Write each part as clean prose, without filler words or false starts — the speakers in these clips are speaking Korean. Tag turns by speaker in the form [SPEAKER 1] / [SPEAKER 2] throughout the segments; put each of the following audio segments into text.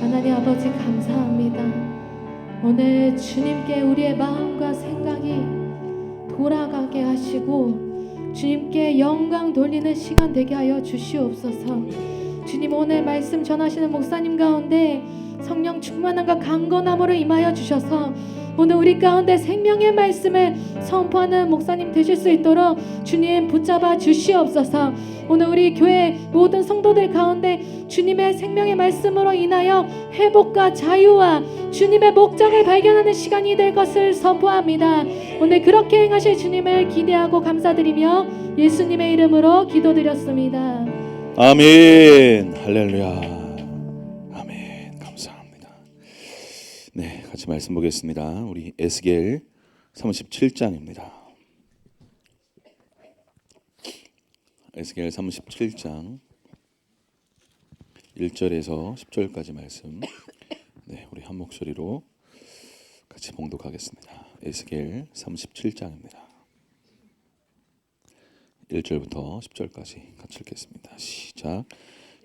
[SPEAKER 1] 하나님 아버지 감사합니다. 오늘 주님께 우리의 마음과 생각이 돌아가게 하시고 주님께 영광 돌리는 시간 되게 하여 주시옵소서. 주님, 오늘 말씀 전하시는 목사님 가운데 성령 충만함과 강건함으로 임하여 주셔서 오늘 우리 가운데 생명의 말씀을 선포하는 목사님 되실 수 있도록 주님 붙잡아 주시옵소서. 오늘 우리 교회 모든 성도들 가운데 주님의 생명의 말씀으로 인하여 회복과 자유와 주님의 목적을 발견하는 시간이 될 것을 선포합니다. 오늘 그렇게 행하실 주님을 기대하고 감사드리며 예수님의 이름으로 기도드렸습니다.
[SPEAKER 2] 아멘. 할렐루야. 아멘. 감사합니다. 네, 같이 말씀 보겠습니다. 우리 에스겔 37장입니다. 에스겔 37장 1절에서 10절까지 말씀, 네, 우리 한 목소리로 같이 봉독하겠습니다. 에스겔 37장입니다. 1절부터 10절까지 같이 읽겠습니다. 시작.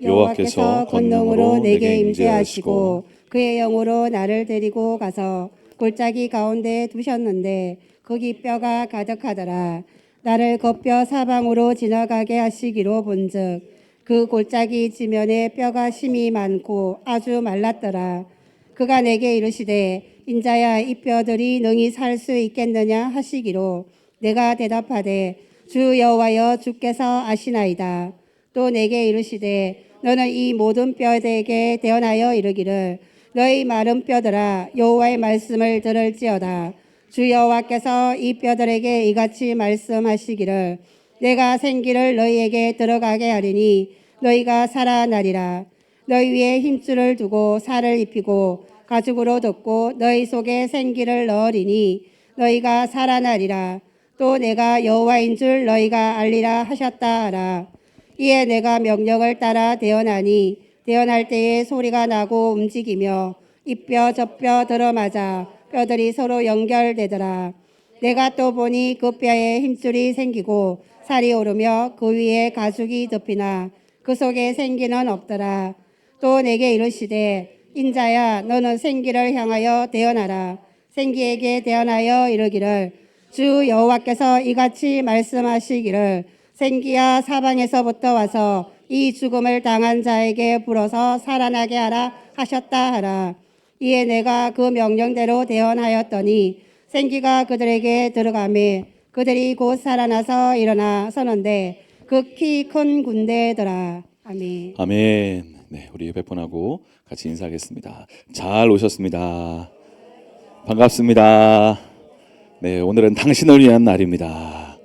[SPEAKER 3] 여호와께서 권능으로 내게 임재하시고 그의 영으로 나를 데리고 가서 골짜기 가운데 두셨는데 거기 뼈가 가득하더라. 나를 겉뼈 사방으로 지나가게 하시기로 본즉 그 골짜기 지면에 뼈가 심이 많고 아주 말랐더라. 그가 내게 이르시되 인자야, 이 뼈들이 능히 살 수 있겠느냐 하시기로 내가 대답하되 주 여호와여, 주께서 아시나이다. 또 내게 이르시되 너는 이 모든 뼈들에게 대언하여 이르기를 너희 마른 뼈들아, 여호와의 말씀을 들을지어다. 주 여호와께서 이 뼈들에게 이같이 말씀하시기를 내가 생기를 너희에게 들어가게 하리니 너희가 살아나리라. 너희 위에 힘줄을 두고 살을 입히고 가죽으로 덮고 너희 속에 생기를 넣으리니 너희가 살아나리라. 또 내가 여호와인 줄 너희가 알리라 하셨다 하라. 이에 내가 명령을 따라 대언하니 대언할 때에 소리가 나고 움직이며 이 뼈 저 뼈 들어맞아 뼈들이 서로 연결되더라. 내가 또 보니 그 뼈에 힘줄이 생기고 살이 오르며 그 위에 가죽이 덮이나 그 속에 생기는 없더라. 또 내게 이르시되 인자야, 너는 생기를 향하여 대언하라. 생기에게 대언하여 이르기를 주 여호와께서 이같이 말씀하시기를 생기야, 사방에서부터 와서 이 죽음을 당한 자에게 불어서 살아나게 하라 하셨다 하라. 이에 내가 그 명령대로 대언하였더니 생기가 그들에게 들어가매 그들이 곧 살아나서 일어나 서는데 극히 큰 군대더라. 아멘.
[SPEAKER 2] 아멘. 네, 우리 100번하고 같이 인사하겠습니다. 잘 오셨습니다. 반갑습니다. 네, 오늘은 당신을 위한 날입니다.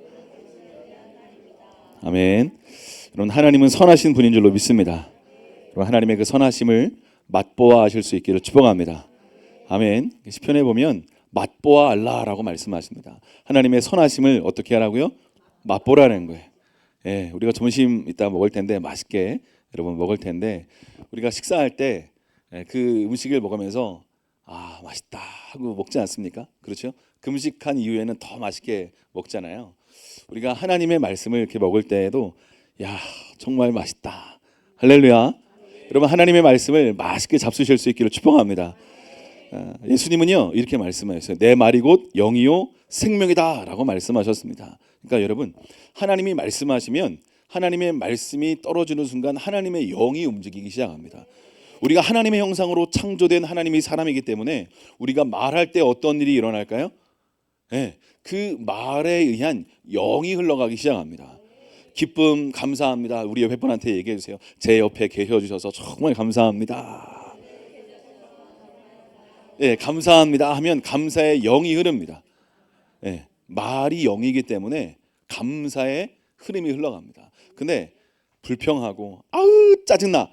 [SPEAKER 2] 아멘. 여러분, 하나님은 선하신 분인 줄로 믿습니다. 여러분, 하나님의 그 선하심을 맛보아하실 수 있기를 축복합니다. 아멘. 시편에 보면 맛보아 알라라고 말씀하십니다. 하나님의 선하심을 어떻게 하라고요? 맛보라는 거예요. 예, 우리가 점심 이따 먹을 텐데 맛있게 여러분 먹을 텐데 우리가 식사할 때 그 음식을 먹으면서 아, 맛있다 하고 먹지 않습니까? 그렇죠? 금식한 이후에는 더 맛있게 먹잖아요. 우리가 하나님의 말씀을 이렇게 먹을 때에도 야, 정말 맛있다. 할렐루야. 여러분, 하나님의 말씀을 맛있게 잡수실 수 있기를 축복합니다. 예수님은요 이렇게 말씀하셨어요. 내 말이 곧 영이요 생명이다 라고 말씀하셨습니다. 그러니까 여러분, 하나님이 말씀하시면 하나님의 말씀이 떨어지는 순간 하나님의 영이 움직이기 시작합니다. 우리가 하나님의 형상으로 창조된 하나님이 사람이기 때문에 우리가 말할 때 어떤 일이 일어날까요? 네, 그 말에 의한 영이 흘러가기 시작합니다. 기쁨 감사합니다. 우리 옆에 분한테 얘기해 주세요. 제 옆에 계셔 주셔서 정말 감사합니다. 예, 감사합니다 하면 감사의 영이 흐릅니다. 예, 말이 영이기 때문에 감사의 흐름이 흘러갑니다. 근데 불평하고 아우 짜증나,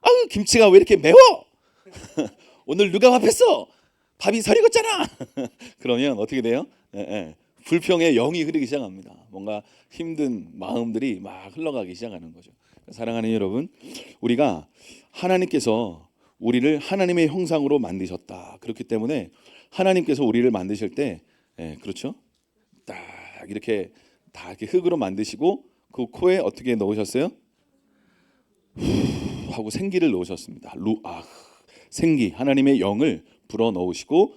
[SPEAKER 2] 아우 김치가 왜 이렇게 매워, 오늘 누가 밥했어, 밥이 설 익었잖아. 그러면 어떻게 돼요? 불평의 영이 흐르기 시작합니다. 뭔가 힘든 마음들이 막 흘러가기 시작하는 거죠. 사랑하는 여러분, 우리가 하나님께서 우리를 하나님의 형상으로 만드셨다. 그렇기 때문에 하나님께서 우리를 만드실 때 그렇죠? 딱 이렇게 다 이렇게 흙으로 만드시고 그 코에 어떻게 넣으셨어요? 후 하고 생기를 넣으셨습니다. 루아, 생기, 하나님의 영을 불어 넣으시고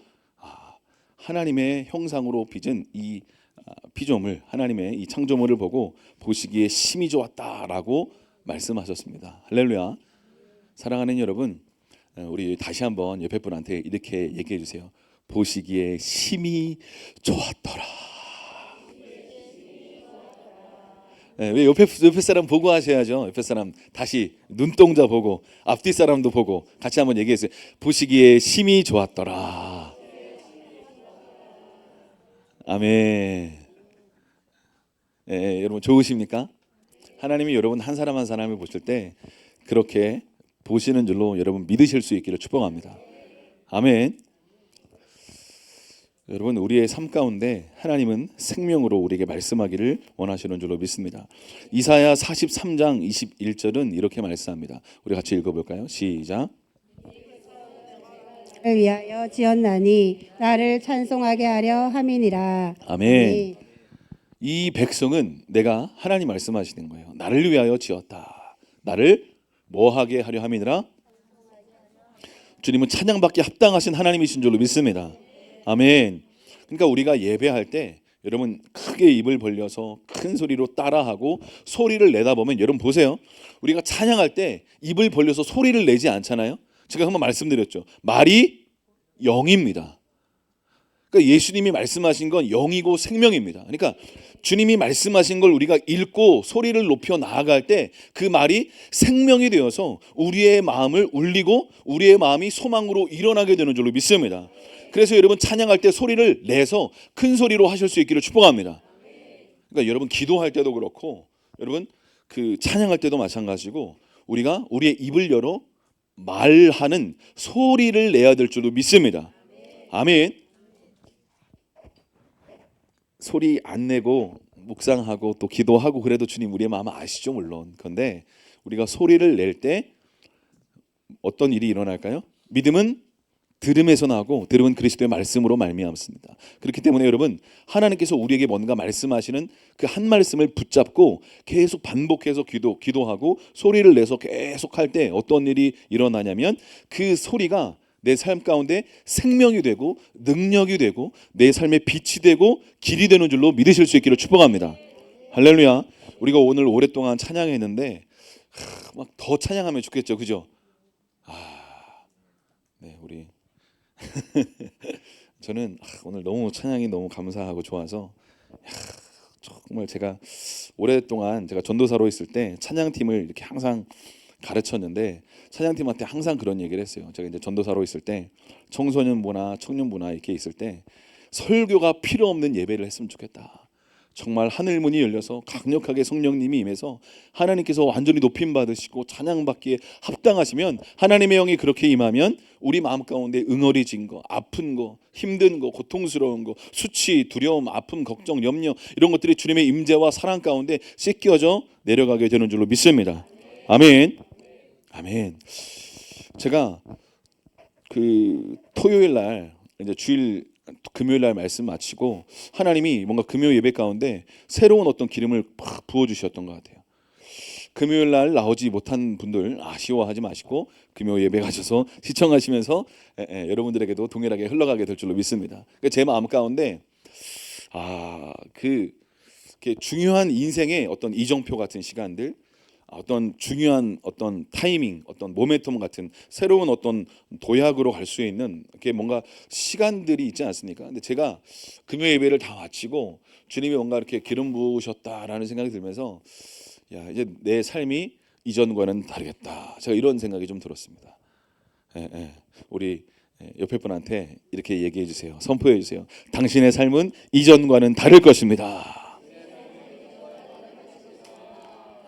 [SPEAKER 2] 하나님의 형상으로 빚은 이 피조물, 하나님의 이 창조물을 보고 보시기에 심히 좋았다라고 말씀하셨습니다. 할렐루야. 사랑하는 여러분, 우리 다시 한번 옆에 분한테 이렇게 얘기해 주세요. 보시기에 심히 좋았더라. 왜 옆에 사람 보고 하셔야죠. 옆에 사람 다시 눈동자 보고 앞뒤 사람도 보고 같이 한번 얘기했어요. 보시기에 심히 좋았더라. 아멘. 여러분 좋으십니까? 하나님이 여러분 한 사람 한 사람을 보실 때 그렇게 보시는 줄로 여러분 믿으실 수 있기를 축복합니다. 아멘. 여러분 우리의 삶 가운데 하나님은 생명으로 우리에게 말씀하기를 원하시는 줄로 믿습니다. 이사야 43장 21절은 이렇게 말씀합니다. 우리 같이 읽어볼까요? 시작.
[SPEAKER 3] 나를 위하여 지었나니 나를 찬송하게 하려 함이니라.
[SPEAKER 2] 아멘. 이 백성은 내가 하나님 말씀하시는 거예요. 나를 위하여 지었다. 나를 뭐하게 하려 함이니라. 주님은 찬양받기 합당하신 하나님이신 줄로 믿습니다. 아멘. 그러니까 우리가 예배할 때 여러분 크게 입을 벌려서 큰 소리로 따라하고 소리를 내다 보면 여러분 보세요. 우리가 찬양할 때 입을 벌려서 소리를 내지 않잖아요. 제가 한번 말씀드렸죠. 말이 영입니다. 그러니까 예수님이 말씀하신 건 영이고 생명입니다. 그러니까 주님이 말씀하신 걸 우리가 읽고 소리를 높여 나아갈 때 그 말이 생명이 되어서 우리의 마음을 울리고 우리의 마음이 소망으로 일어나게 되는 줄로 믿습니다. 그래서 여러분 찬양할 때 소리를 내서 큰 소리로 하실 수 있기를 축복합니다. 그러니까 여러분 기도할 때도 그렇고 여러분 그 찬양할 때도 마찬가지고 우리가 우리의 입을 열어 말하는 소리를 내야 될 줄로 믿습니다. 아멘. 소리 안 내고 묵상하고 또 기도하고 그래도 주님 우리의 마음 아시죠 물론. 그런데 우리가 소리를 낼 때 어떤 일이 일어날까요? 믿음은 들음에서 나고 들음은 그리스도의 말씀으로 말미암습니다. 그렇기 때문에 여러분 하나님께서 우리에게 뭔가 말씀하시는 그 한 말씀을 붙잡고 계속 반복해서 기도하고 소리를 내서 계속 할 때 어떤 일이 일어나냐면 그 소리가 내 삶 가운데 생명이 되고 능력이 되고 내 삶의 빛이 되고 길이 되는 줄로 믿으실 수 있기를 축복합니다. 할렐루야. 우리가 오늘 오랫동안 찬양했는데 막 더 찬양하면 좋겠죠, 그죠? 네, 우리 저는 오늘 너무 찬양이 너무 감사하고 좋아서 정말 제가 오랫동안 제가 전도사로 있을 때 찬양팀을 이렇게 항상 가르쳤는데 찬양팀한테 항상 그런 얘기를 했어요. 제가 이제 전도사로 있을 때 청소년부나 청년부나 이렇게 있을 때 설교가 필요 없는 예배를 했으면 좋겠다. 정말 하늘 문이 열려서 강력하게 성령님이 임해서 하나님께서 완전히 높임 받으시고 찬양받기에 합당하시면 하나님의 영이 그렇게 임하면 우리 마음 가운데 응어리진 거, 아픈 거, 힘든 거, 고통스러운 거, 수치, 두려움, 아픔, 걱정, 염려 이런 것들이 주님의 임재와 사랑 가운데 씻겨져 내려가게 되는 줄로 믿습니다. 아멘. 아멘. 제가 그 토요일 날 이제 주일 금요일 날 말씀 마치고 하나님이 뭔가 금요 예배 가운데 새로운 어떤 기름을 팍 부어 주셨던 것 같아요. 금요일 날 나오지 못한 분들 아쉬워하지 마시고 금요 예배 가셔서 시청하시면서 여러분들에게도 동일하게 흘러가게 될 줄로 믿습니다. 그러니까 제 마음 가운데 그 중요한 인생의 어떤 이정표 같은 시간들 어떤 중요한 어떤 타이밍, 어떤 모멘텀 같은 새로운 어떤 도약으로 갈 수 있는 이렇게 뭔가 시간들이 있지 않습니까? 근데 제가 금요 예배를 다 마치고 주님이 뭔가 이렇게 기름 부으셨다라는 생각이 들면서 야, 이제 내 삶이 이전과는 다르겠다. 제가 이런 생각이 좀 들었습니다. 우리 옆에 분한테 이렇게 얘기해 주세요. 선포해 주세요. 당신의 삶은 이전과는 다를 것입니다.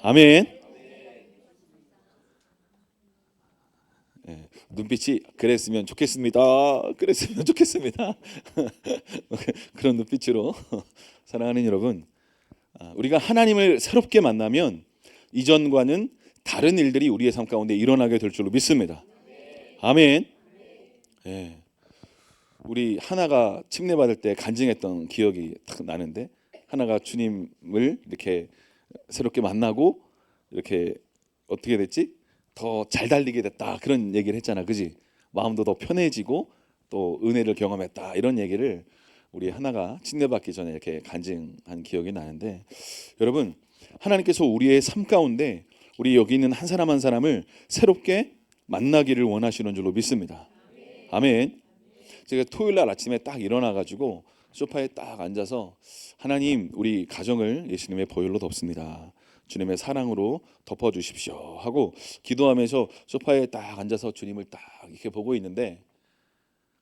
[SPEAKER 2] 아멘. 눈빛이 그랬으면 좋겠습니다. 그랬으면 좋겠습니다. 그런 눈빛으로 사랑하는 여러분, 우리가 하나님을 새롭게 만나면 이전과는 다른 일들이 우리의 삶 가운데 일어나게 될 줄로 믿습니다. 아멘. 예. 우리 하나가 침례 받을 때 간증했던 기억이 딱 나는데, 하나가 주님을 이렇게 새롭게 만나고 이렇게 어떻게 됐지? 더 잘 달리게 됐다, 그런 얘기를 했잖아, 그지? 마음도 더 편해지고 또 은혜를 경험했다, 이런 얘기를 우리 하나가 침례 받기 전에 이렇게 간증한 기억이 나는데, 여러분, 하나님께서 우리의 삶 가운데 우리 여기 있는 한 사람 한 사람을 새롭게 만나기를 원하시는 줄로 믿습니다. 아멘. 제가 토요일 날 아침에 딱 일어나 가지고 소파에 딱 앉아서 하나님, 우리 가정을 예수님의 보혈로 덮습니다. 주님의 사랑으로 덮어 주십시오 하고 기도하면서 소파에 딱 앉아서 주님을 딱 이렇게 보고 있는데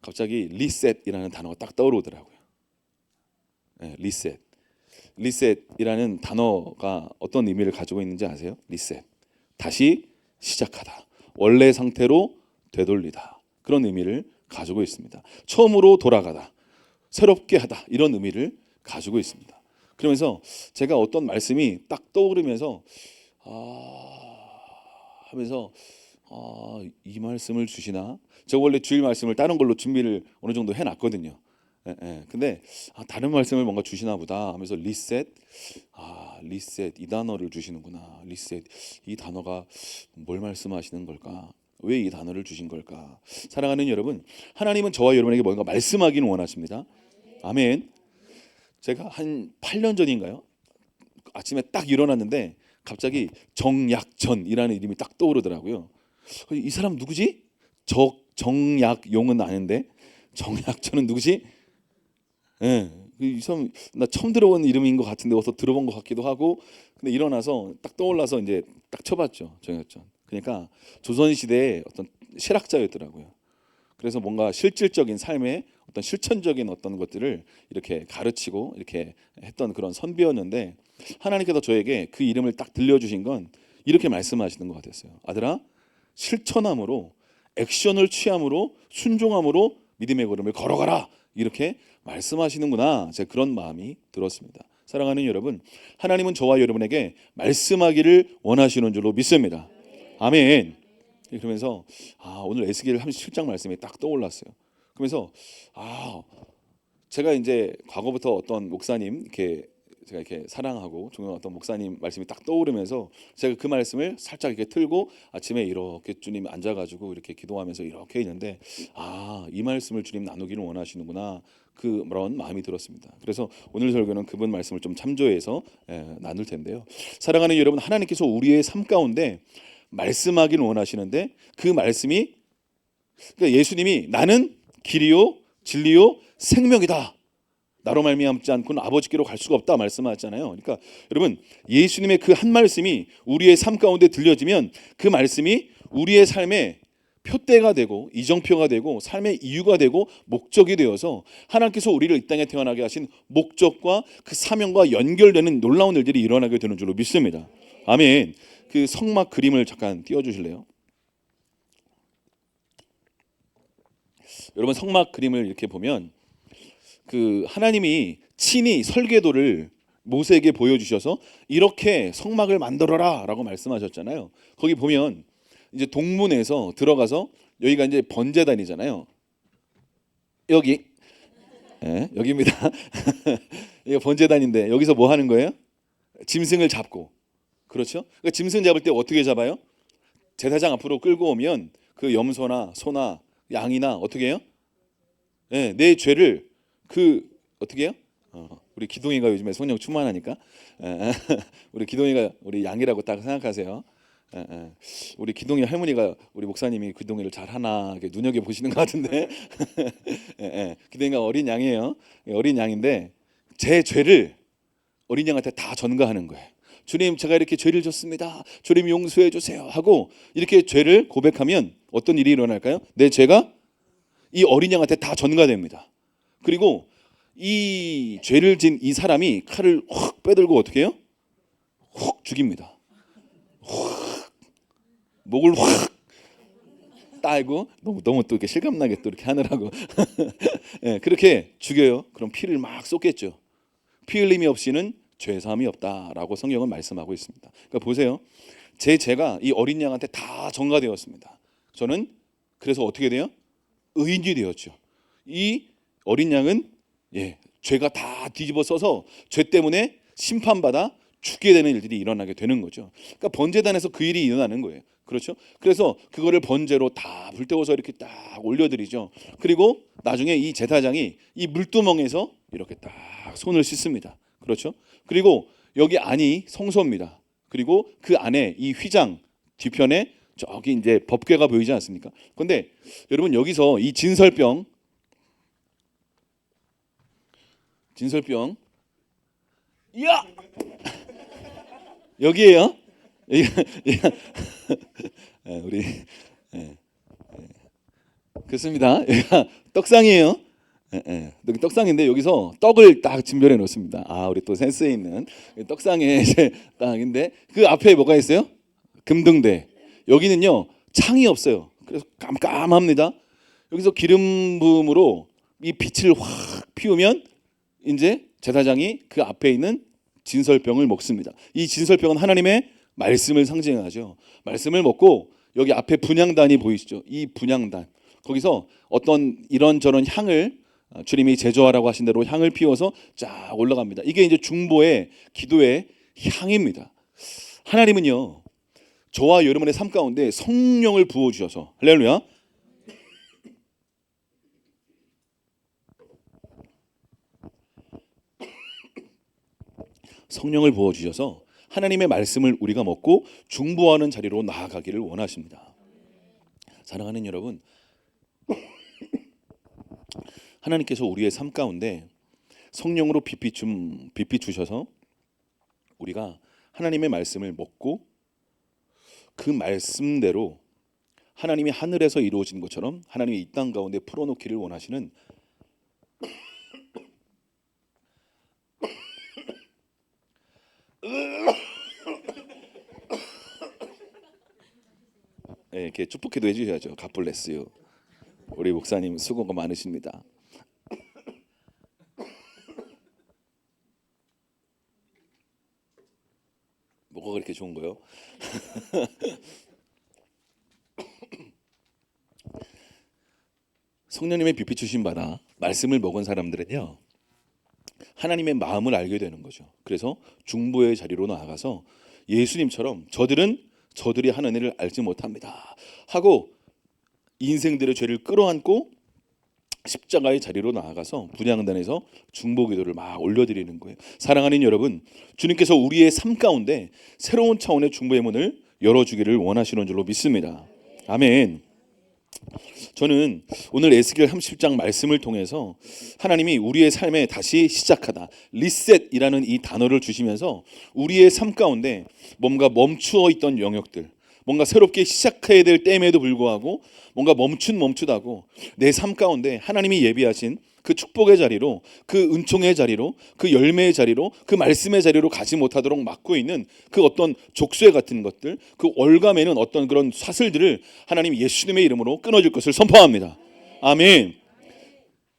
[SPEAKER 2] 갑자기 리셋이라는 단어가 딱 떠오르더라고요. 네, 리셋. 리셋이라는 단어가 어떤 의미를 가지고 있는지 아세요? 리셋. 다시 시작하다. 원래 상태로 되돌리다. 그런 의미를 가지고 있습니다. 처음으로 돌아가다. 새롭게 하다. 이런 의미를 가지고 있습니다. 그러면서 제가 어떤 말씀이 딱 떠오르면서 하면서 이 말씀을 주시나? 제가 원래 주일 말씀을 다른 걸로 준비를 어느 정도 해놨거든요. 근데 다른 말씀을 뭔가 주시나 보다 하면서 리셋, 리셋, 이 단어를 주시는구나. 리셋, 이 단어가 뭘 말씀하시는 걸까? 왜 이 단어를 주신 걸까? 사랑하는 여러분, 하나님은 저와 여러분에게 뭔가 말씀하기는 원하십니다. 아멘. 제가 한 8년 전인가요? 아침에 딱 일어났는데 갑자기 정약전이라는 이름이 딱 떠오르더라고요. 이 사람 누구지? 정약용은 아는데 정약전은 누구지? 예, 이 사람 나 처음 들어본 이름인 것 같은데 어디서 들어본 것 같기도 하고, 근데 일어나서 딱 떠올라서 이제 딱 쳐봤죠, 정약전. 그러니까 조선시대의 어떤 실학자였더라고요. 그래서 뭔가 실질적인 삶의 어떤 실천적인 어떤 것들을 이렇게 가르치고 이렇게 했던 그런 선비였는데, 하나님께서 저에게 그 이름을 딱 들려주신 건 이렇게 말씀하시는 것 같았어요. 아들아, 실천함으로, 액션을 취함으로, 순종함으로 믿음의 걸음을 걸어가라, 이렇게 말씀하시는구나. 제가 그런 마음이 들었습니다. 사랑하는 여러분, 하나님은 저와 여러분에게 말씀하기를 원하시는 줄로 믿습니다. 아멘. 그러면서 오늘 에스겔 37장 말씀이 딱 떠올랐어요. 그러면서 제가 이제 과거부터 어떤 목사님 이렇게 제가 이렇게 사랑하고 존경하는 어떤 목사님 말씀이 딱 떠오르면서 제가 그 말씀을 살짝 이렇게 틀고 아침에 이렇게 주님 앉아가지고 이렇게 기도하면서 이렇게 있는데 이 말씀을 주님 나누기를 원하시는구나, 그런 마음이 들었습니다. 그래서 오늘 설교는 그분 말씀을 좀 참조해서 나눌 텐데요. 사랑하는 여러분, 하나님께서 우리의 삶 가운데 말씀하기를 원하시는데 그 말씀이, 그러니까 예수님이 나는 길이요 진리요 생명이다, 나로 말미암지 않고는 아버지께로 갈 수가 없다 말씀하셨잖아요. 그러니까 여러분, 예수님의 그 한 말씀이 우리의 삶 가운데 들려지면 그 말씀이 우리의 삶의 표대가 되고 이정표가 되고 삶의 이유가 되고 목적이 되어서 하나님께서 우리를 이 땅에 태어나게 하신 목적과 그 사명과 연결되는 놀라운 일들이 일어나게 되는 줄로 믿습니다. 아멘. 그 성막 그림을 잠깐 띄워주실래요? 여러분, 성막 그림을 이렇게 보면 그 하나님이 친히 설계도를 모세에게 보여주셔서 이렇게 성막을 만들어라 라고 말씀하셨잖아요. 거기 보면 이제 동문에서 들어가서 여기가 이제 번제단이잖아요. 여기입니다. 이거 번제단인데 여기서 뭐 하는 거예요? 짐승을 잡고, 그렇죠? 그러니까 짐승 잡을 때 어떻게 잡아요? 제사장 앞으로 끌고 오면 그 염소나 소나 양이나 어떻게 해요? 내 죄를 어떻게 해요? 우리 기동이가 요즘에 성령 충만하니까 우리 기동이가 우리 양이라고 딱 생각하세요. 우리 기동이 할머니가 우리 목사님이 기동이를 잘 하나 이렇게 눈여겨 보시는 것 같은데 기동이가 어린 양이에요. 어린 양인데 제 죄를 어린 양한테 다 전가하는 거예요. 주님, 제가 이렇게 죄를 졌습니다. 주님 용서해 주세요 하고 이렇게 죄를 고백하면 어떤 일이 일어날까요? 내 죄가 이 어린 양한테 다 전가됩니다. 그리고 이 죄를 진 이 사람이 칼을 확 빼들고 어떻게 해요? 훅 죽입니다. 목을 확 따고 너무 또 이렇게 실감나게 또 이렇게 하느라고 그렇게 죽여요. 그럼 피를 막 쏟겠죠. 피 흘림이 없이는 죄 사함이 없다라고 성경은 말씀하고 있습니다. 그러니까 보세요. 제 죄가 이 어린 양한테 다 전가되었습니다. 저는 그래서 어떻게 돼요? 의인이 되었죠. 이 어린 양은 죄가 다 뒤집어 써서 죄 때문에 심판받아 죽게 되는 일들이 일어나게 되는 거죠. 그러니까 번제단에서 그 일이 일어나는 거예요. 그렇죠? 그래서 그거를 번제로 다 불태워서 이렇게 딱 올려드리죠. 그리고 나중에 이 제사장이 이 물두멍에서 이렇게 딱 손을 씻습니다. 그렇죠? 그리고 여기 안이 성소입니다. 그리고 그 안에 이 휘장 뒤편에 저기 이제 법궤가 보이지 않습니까? 그런데 여러분 여기서 이 진설병 이야 여기에요. 우리 그렇습니다. 여기가 떡상이에요. 여기 떡상인데 여기서 떡을 딱 진별해 놓습니다. 아, 우리 또 센스 있는 떡상에 이제 딱인데 그 앞에 뭐가 있어요? 금등대. 여기는요 창이 없어요. 그래서 깜깜합니다. 여기서 기름 부음으로 이 빛을 확 피우면 이제 제사장이 그 앞에 있는 진설병을 먹습니다. 이 진설병은 하나님의 말씀을 상징하죠. 말씀을 먹고 여기 앞에 분향단이 보이시죠? 이 분향단 거기서 어떤 이런저런 향을 주님이 제조하라고 하신 대로 향을 피워서 쫙 올라갑니다. 이게 이제 중보의 기도의 향입니다. 하나님은요 저와 여러분의 삶 가운데 성령을 부어 주셔서 할렐루야. 성령을 부어 주셔서 하나님의 말씀을 우리가 먹고 중보하는 자리로 나아가기를 원하십니다. 사랑하는 여러분, 하나님께서 우리의 삶 가운데 성령으로 빛빛 주셔서 우리가 하나님의 말씀을 먹고 그 말씀대로 하나님이 하늘에서 이루어진 것처럼 하나님이 이 땅 가운데 풀어놓기를 원하시는 이렇게 축복해도 해주셔야죠. God bless you. 우리 목사님 수고가 많으십니다. 뭐가 그렇게 좋은 거요? 성령님의 빛이 주신 바라 말씀을 먹은 사람들은요 하나님의 마음을 알게 되는 거죠. 그래서 중보의 자리로 나아가서 예수님처럼 저들이 하는 일을 알지 못합니다 하고 인생들의 죄를 끌어안고 십자가의 자리로 나아가서 분향단에서 중보 기도를 막 올려드리는 거예요. 사랑하는 여러분, 주님께서 우리의 삶 가운데 새로운 차원의 중보의 문을 열어주기를 원하시는 줄로 믿습니다. 아멘. 저는 오늘 에스겔 30장 말씀을 통해서 하나님이 우리의 삶에 다시 시작하다, 리셋이라는 이 단어를 주시면서 우리의 삶 가운데 뭔가 멈추어 있던 영역들, 뭔가 새롭게 시작해야 될 때임에도 불구하고 뭔가 멈추다고 내 삶 가운데 하나님이 예비하신 그 축복의 자리로, 그 은총의 자리로, 그 열매의 자리로, 그 말씀의 자리로 가지 못하도록 막고 있는 그 어떤 족쇄 같은 것들, 그 월감에는 어떤 그런 사슬들을 하나님 예수님의 이름으로 끊어질 것을 선포합니다. 아멘.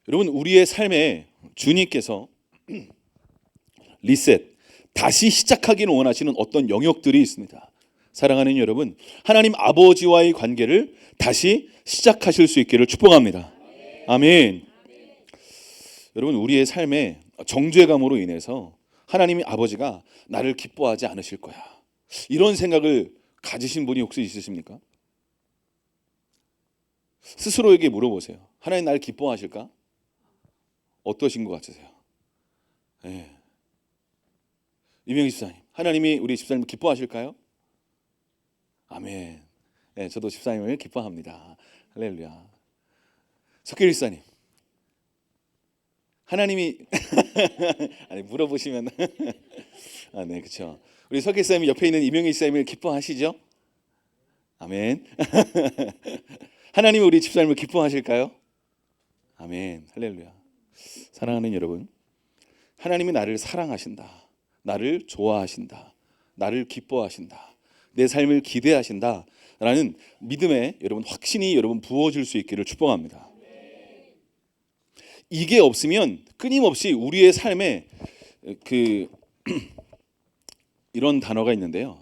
[SPEAKER 2] 여러분, 우리의 삶에 주님께서 리셋, 다시 시작하기를 원하시는 어떤 영역들이 있습니다. 사랑하는 여러분, 하나님 아버지와의 관계를 다시 시작하실 수 있기를 축복합니다. 아멘. 여러분, 우리의 삶에 정죄감으로 인해서 하나님이 아버지가 나를 기뻐하지 않으실 거야, 이런 생각을 가지신 분이 혹시 있으십니까? 스스로에게 물어보세요. 하나님 나를 기뻐하실까? 어떠신 것 같으세요? 이명희 집사님, 하나님이 우리 집사님을 기뻐하실까요? 아멘. 네, 저도 집사님을 기뻐합니다. 할렐루야. 석길 일사님, 하나님이 아니 물어보시면 아, 네, 그렇죠. 우리 석길 일사님 옆에 있는 이명희 집사님을 기뻐하시죠? 아멘. 하나님이 우리 집사님을 기뻐하실까요? 아멘. 할렐루야. 사랑하는 여러분, 하나님이 나를 사랑하신다, 나를 좋아하신다, 나를 기뻐하신다, 내 삶을 기대하신다 라는 믿음에 여러분 확신이 여러분 부어질 수 있기를 축복합니다. 이게 없으면 끊임없이 우리의 삶에 이런 단어가 있는데요,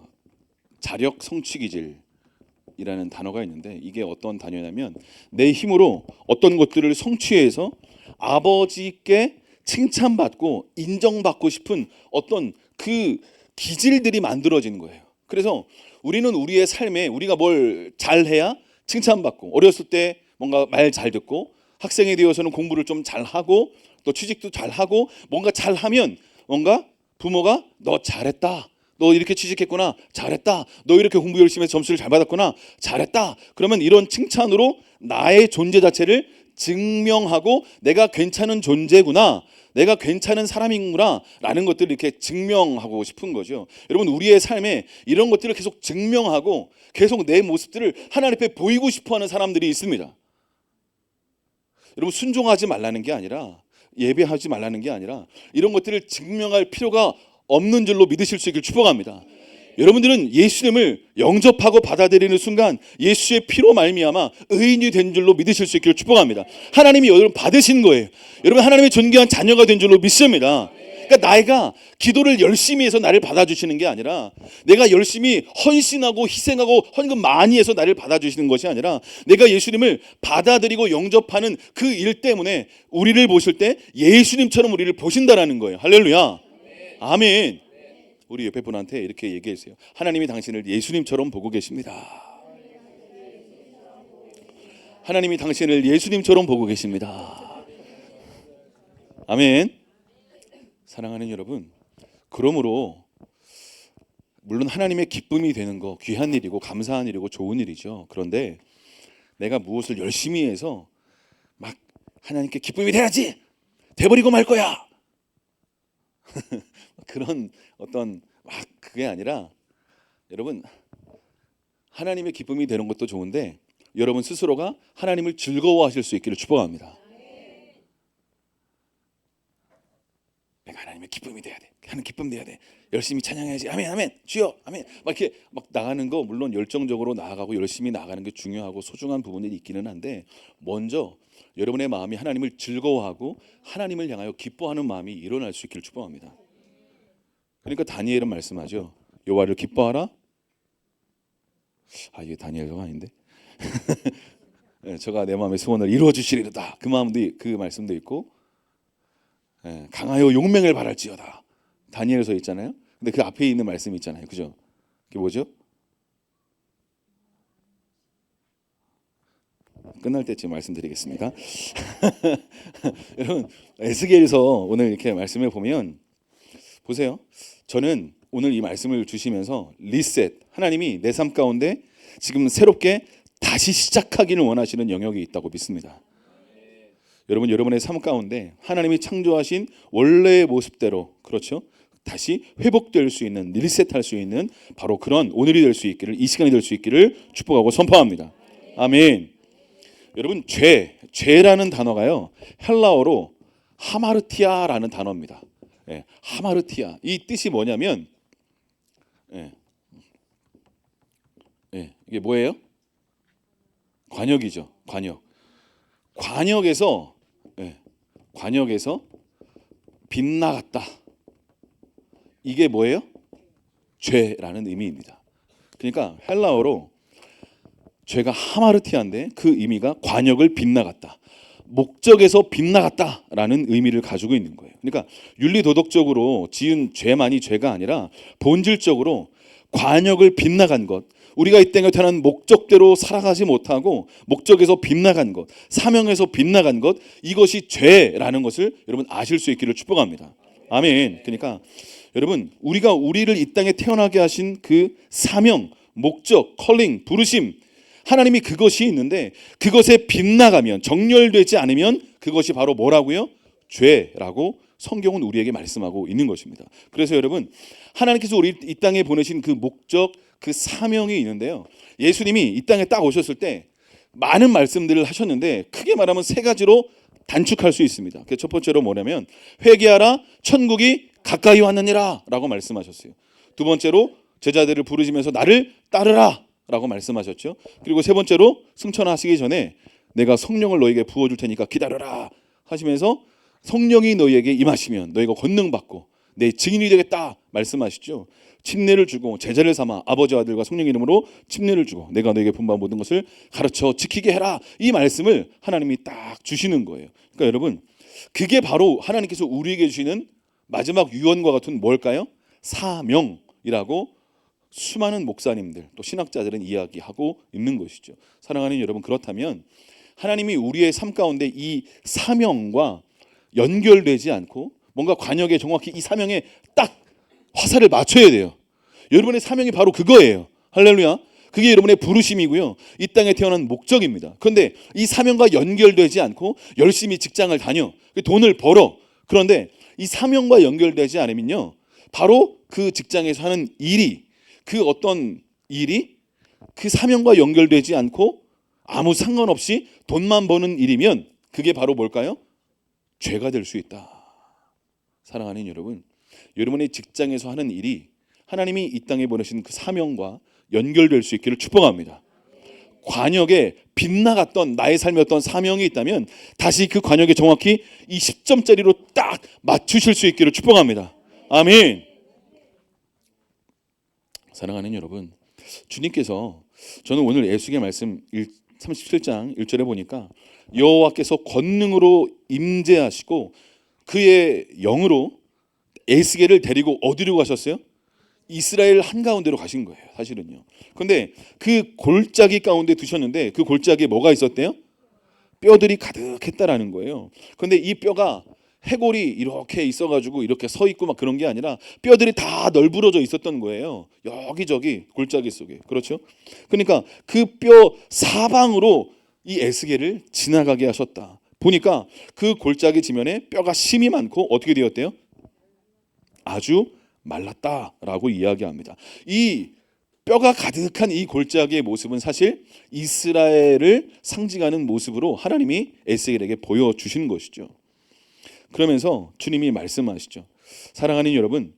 [SPEAKER 2] 자력 성취기질이라는 단어가 있는데, 이게 어떤 단어냐면 내 힘으로 어떤 것들을 성취해서 아버지께 칭찬받고 인정받고 싶은 어떤 그 기질들이 만들어지는 거예요. 그래서 우리는 우리의 삶에 우리가 뭘 잘해야 칭찬받고, 어렸을 때 뭔가 말 잘 듣고, 학생이 되어서는 공부를 좀 잘하고, 또 취직도 잘하고, 뭔가 잘하면 뭔가 부모가 너 잘했다, 너 이렇게 취직했구나, 잘했다, 너 이렇게 공부 열심히 해서 점수를 잘 받았구나, 잘했다. 그러면 이런 칭찬으로 나의 존재 자체를 증명하고 내가 괜찮은 존재구나, 내가 괜찮은 사람이구나 라는 것들을 이렇게 증명하고 싶은 거죠. 여러분, 우리의 삶에 이런 것들을 계속 증명하고 계속 내 모습들을 하나님 앞에 보이고 싶어하는 사람들이 있습니다. 여러분, 순종하지 말라는 게 아니라, 예배하지 말라는 게 아니라, 이런 것들을 증명할 필요가 없는 줄로 믿으실 수 있길 축복합니다. 여러분들은 예수님을 영접하고 받아들이는 순간 예수의 피로 말미암아 의인이 된 줄로 믿으실 수 있기를 축복합니다. 하나님이 여러분 받으신 거예요. 여러분, 하나님의 존귀한 자녀가 된 줄로 믿습니다. 그러니까 내가 기도를 열심히 해서 나를 받아주시는 게 아니라, 내가 열심히 헌신하고 희생하고 헌금 많이 해서 나를 받아주시는 것이 아니라, 내가 예수님을 받아들이고 영접하는 그 일 때문에 우리를 보실 때 예수님처럼 우리를 보신다라는 거예요. 할렐루야. 아멘. 우리 옆에 분한테 이렇게 얘기했어요. 하나님이 당신을 예수님처럼 보고 계십니다. 하나님이 당신을 예수님처럼 보고 계십니다. 아멘. 사랑하는 여러분, 그러므로 물론 하나님의 기쁨이 되는 거 귀한 일이고 감사한 일이고 좋은 일이죠. 그런데 내가 무엇을 열심히 해서 막 하나님께 기쁨이 돼야지, 돼버리고 말 거야, 그런 어떤 막 그게 아니라, 여러분, 하나님의 기쁨이 되는 것도 좋은데 여러분 스스로가 하나님을 즐거워하실 수 있기를 축복합니다. 내가 하나님의 기쁨이 돼야 돼, 하나님 기쁨 돼야 돼, 열심히 찬양해야지, 아멘 아멘 주여 아멘, 막 이렇게 막 나가는 거, 물론 열정적으로 나아가고 열심히 나가는 게 중요하고 소중한 부분들이 있기는 한데, 먼저 여러분의 마음이 하나님을 즐거워하고 하나님을 향하여 기뻐하는 마음이 일어날 수 있기를 축복합니다. 그러니까 다니엘은 말씀하죠. 여호와를 기뻐하라. 아, 이게 다니엘서가 아닌데. 네, 저가 내 마음의 소원을 이루어 주시리로다. 그 마음도, 그 말씀도 있고, 네, 강하여 용맹을 바랄지어다. 다니엘서 있잖아요. 근데 그 앞에 있는 말씀이 있잖아요. 그죠? 그게 뭐죠? 끝날 때쯤 말씀드리겠습니다. 여러분, 에스겔서 오늘 이렇게 말씀을 보면 보세요. 저는 오늘 이 말씀을 주시면서 리셋, 하나님이 내 삶 가운데 지금 새롭게 다시 시작하기를 원하시는 영역이 있다고 믿습니다. 여러분, 여러분의 삶 가운데 하나님이 창조하신 원래의 모습대로, 그렇죠, 다시 회복될 수 있는, 리셋할 수 있는 바로 그런 오늘이 될 수 있기를, 이 시간이 될 수 있기를 축복하고 선포합니다. 아멘. 여러분, 죄라는 단어가요, 헬라어로 하마르티아라는 단어입니다. 예, 하마르티아, 이 뜻이 뭐냐면, 이게 뭐예요? 관역이죠. 관역에서 빗나갔다. 이게 뭐예요? 죄라는 의미입니다. 그러니까 헬라어로 죄가 하마르티아인데 그 의미가 관역을 빗나갔다, 목적에서 빗나갔다라는 의미를 가지고 있는 거예요. 그러니까 윤리도덕적으로 지은 죄만이 죄가 아니라 본질적으로 관역을 빗나간 것, 우리가 이 땅에 태어난 목적대로 살아가지 못하고 목적에서 빗나간 것, 사명에서 빗나간 것, 이것이 죄라는 것을 여러분 아실 수 있기를 축복합니다. 아멘. 그러니까 여러분, 우리가 우리를 이 땅에 태어나게 하신 그 사명, 목적, 컬링, 부르심, 하나님이 그것이 있는데 그것에 빗나가면, 정렬되지 않으면 그것이 바로 뭐라고요? 죄라고 성경은 우리에게 말씀하고 있는 것입니다. 그래서 여러분, 하나님께서 우리 이 땅에 보내신 그 목적, 그 사명이 있는데요. 예수님이 이 땅에 딱 오셨을 때 많은 말씀들을 하셨는데 크게 말하면 세 가지로 단축할 수 있습니다. 첫 번째로 뭐냐면 회개하라, 천국이 가까이 왔느니라 라고 말씀하셨어요. 두 번째로 제자들을 부르시면서 나를 따르라 라고 말씀하셨죠. 그리고 세 번째로 승천하시기 전에 내가 성령을 너에게 부어줄 테니까 기다려라 하시면서 성령이 너희에게 임하시면 너희가 권능 받고 내 증인이 되겠다 말씀하시죠. 침례를 주고 제자를 삼아 아버지와 아들과 성령 이름으로 침례를 주고 내가 너에게 분부한 모든 것을 가르쳐 지키게 해라. 이 말씀을 하나님이 딱 주시는 거예요. 그러니까 여러분, 그게 바로 하나님께서 우리에게 주시는 마지막 유언과 같은 뭘까요? 사명이라고 수많은 목사님들 또 신학자들은 이야기하고 있는 것이죠. 사랑하는 여러분, 그렇다면 하나님이 우리의 삶 가운데 이 사명과 연결되지 않고 뭔가 관역에 정확히 이 사명에 딱 화살을 맞춰야 돼요. 여러분의 사명이 바로 그거예요. 할렐루야. 그게 여러분의 부르심이고요. 이 땅에 태어난 목적입니다. 그런데 이 사명과 연결되지 않고 열심히 직장을 다녀, 돈을 벌어. 그런데 이 사명과 연결되지 않으면요, 바로 그 직장에서 하는 일이, 그 어떤 일이 그 사명과 연결되지 않고 아무 상관없이 돈만 버는 일이면 그게 바로 뭘까요? 죄가 될 수 있다. 사랑하는 여러분, 여러분의 직장에서 하는 일이 하나님이 이 땅에 보내신 그 사명과 연결될 수 있기를 축복합니다. 관역에 빗나갔던 나의 삶의 어떤 사명이 있다면 다시 그 관역에 정확히 이 10점짜리로 딱 맞추실 수 있기를 축복합니다. 아멘. 사랑하는 여러분, 주님께서, 저는 오늘 예수의 말씀 37장 1절에 보니까 여호와께서 권능으로 임재하시고 그의 영으로 에스겔을 데리고 어디로 가셨어요? 이스라엘 한가운데로 가신 거예요, 사실은요. 그런데 그 골짜기 가운데 두셨는데 그 골짜기에 뭐가 있었대요? 뼈들이 가득했다라는 거예요. 그런데 이 뼈가 해골이 이렇게 있어가지고 이렇게 서 있고 막 그런 게 아니라 뼈들이 다 널브러져 있었던 거예요. 여기저기 골짜기 속에. 그렇죠? 그러니까 그 뼈 사방으로 이 에스겔을 지나가게 하셨다. 보니까 그 골짜기 지면에 뼈가 심이 많고 어떻게 되었대요? 아주 말랐다라고 이야기합니다. 이 뼈가 가득한 이 골짜기의 모습은 사실 이스라엘을 상징하는 모습으로 하나님이 에스겔에게 보여주신 것이죠. 그러면서 주님이 말씀하시죠. 사랑하는 여러분,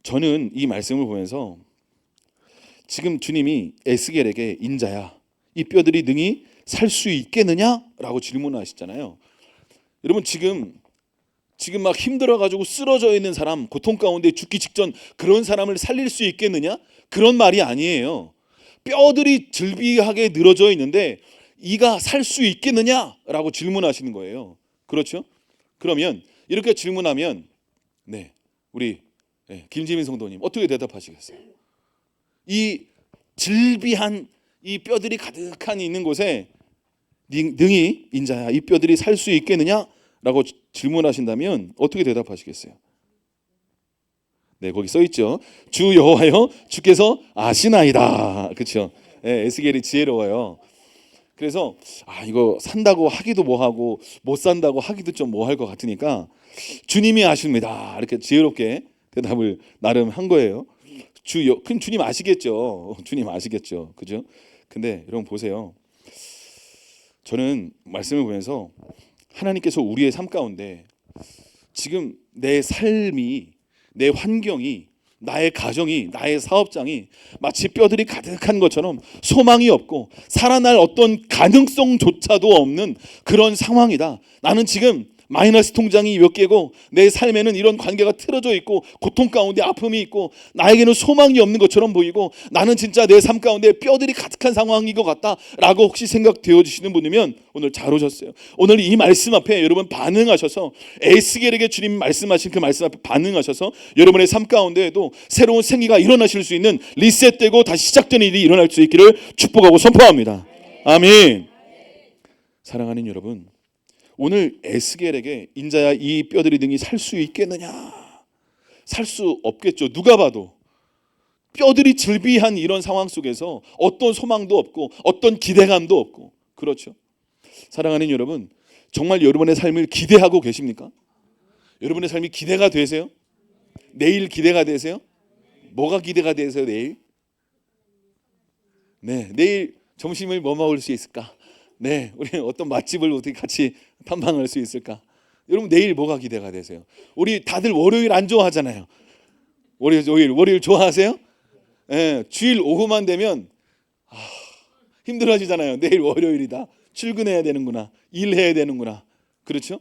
[SPEAKER 2] 저는 이 말씀을 보면서 지금 주님이 에스겔에게 인자야, 이 뼈들이 능히 살 수 있겠느냐라고 질문하시잖아요. 여러분, 지금 막 힘들어가지고 쓰러져 있는 사람, 고통 가운데 죽기 직전 그런 사람을 살릴 수 있겠느냐? 그런 말이 아니에요. 뼈들이 즐비하게 늘어져 있는데 이가 살 수 있겠느냐라고 질문하시는 거예요. 그렇죠? 그러면 이렇게 질문하면 우리 김지민 성도님 어떻게 대답하시겠어요? 이 즐비한 이 뼈들이 가득한 있는 곳에 능히 인자야, 이 뼈들이 살 수 있겠느냐라고 질문하신다면 어떻게 대답하시겠어요? 거기 써 있죠. 주 여호와여 주께서 아시나이다. 그렇죠? 에스겔이 지혜로워요. 그래서 이거 산다고 하기도 뭐하고 못 산다고 하기도 좀 뭐할 것 같으니까 주님이 아십니다. 이렇게 지혜롭게 대답을 나름 한 거예요. 그럼 주님 아시겠죠. 주님 아시겠죠. 그죠? 근데 여러분 보세요. 저는 말씀을 보면서 하나님께서 우리의 삶 가운데 지금 내 삶이, 내 환경이, 나의 가정이, 나의 사업장이 마치 뼈들이 가득한 것처럼 소망이 없고 살아날 어떤 가능성조차도 없는 그런 상황이다. 나는 지금 마이너스 통장이 몇 개고 내 삶에는 이런 관계가 틀어져 있고 고통 가운데 아픔이 있고 나에게는 소망이 없는 것처럼 보이고 나는 진짜 내 삶 가운데 뼈들이 가득한 상황인 것 같다라고 혹시 생각되어 주시는 분이면 오늘 잘 오셨어요. 오늘 이 말씀 앞에 여러분 반응하셔서 에스겔에게 주님 말씀하신 그 말씀 앞에 반응하셔서 여러분의 삶 가운데에도 새로운 생기가 일어나실 수 있는, 리셋되고 다시 시작되는 일이 일어날 수 있기를 축복하고 선포합니다. 아멘. 사랑하는 여러분, 오늘 에스겔에게 인자야 이 뼈들이 능히 살 수 있겠느냐? 살 수 없겠죠. 누가 봐도 뼈들이 즐비한 이런 상황 속에서 어떤 소망도 없고 어떤 기대감도 없고, 그렇죠? 사랑하는 여러분, 정말 여러분의 삶을 기대하고 계십니까? 여러분의 삶이 기대가 되세요? 내일 기대가 되세요? 뭐가 기대가 되세요? 내일? 네, 내일 점심을 뭐 먹을 수 있을까? 네, 우리 어떤 맛집을 어떻게 같이 탐방할 수 있을까? 여러분, 내일 뭐가 기대가 되세요? 우리 다들 월요일 안 좋아하잖아요. 월요일 좋아하세요? 네, 주일 오후만 되면 힘들어지잖아요. 내일 월요일이다. 출근해야 되는구나. 일해야 되는구나. 그렇죠?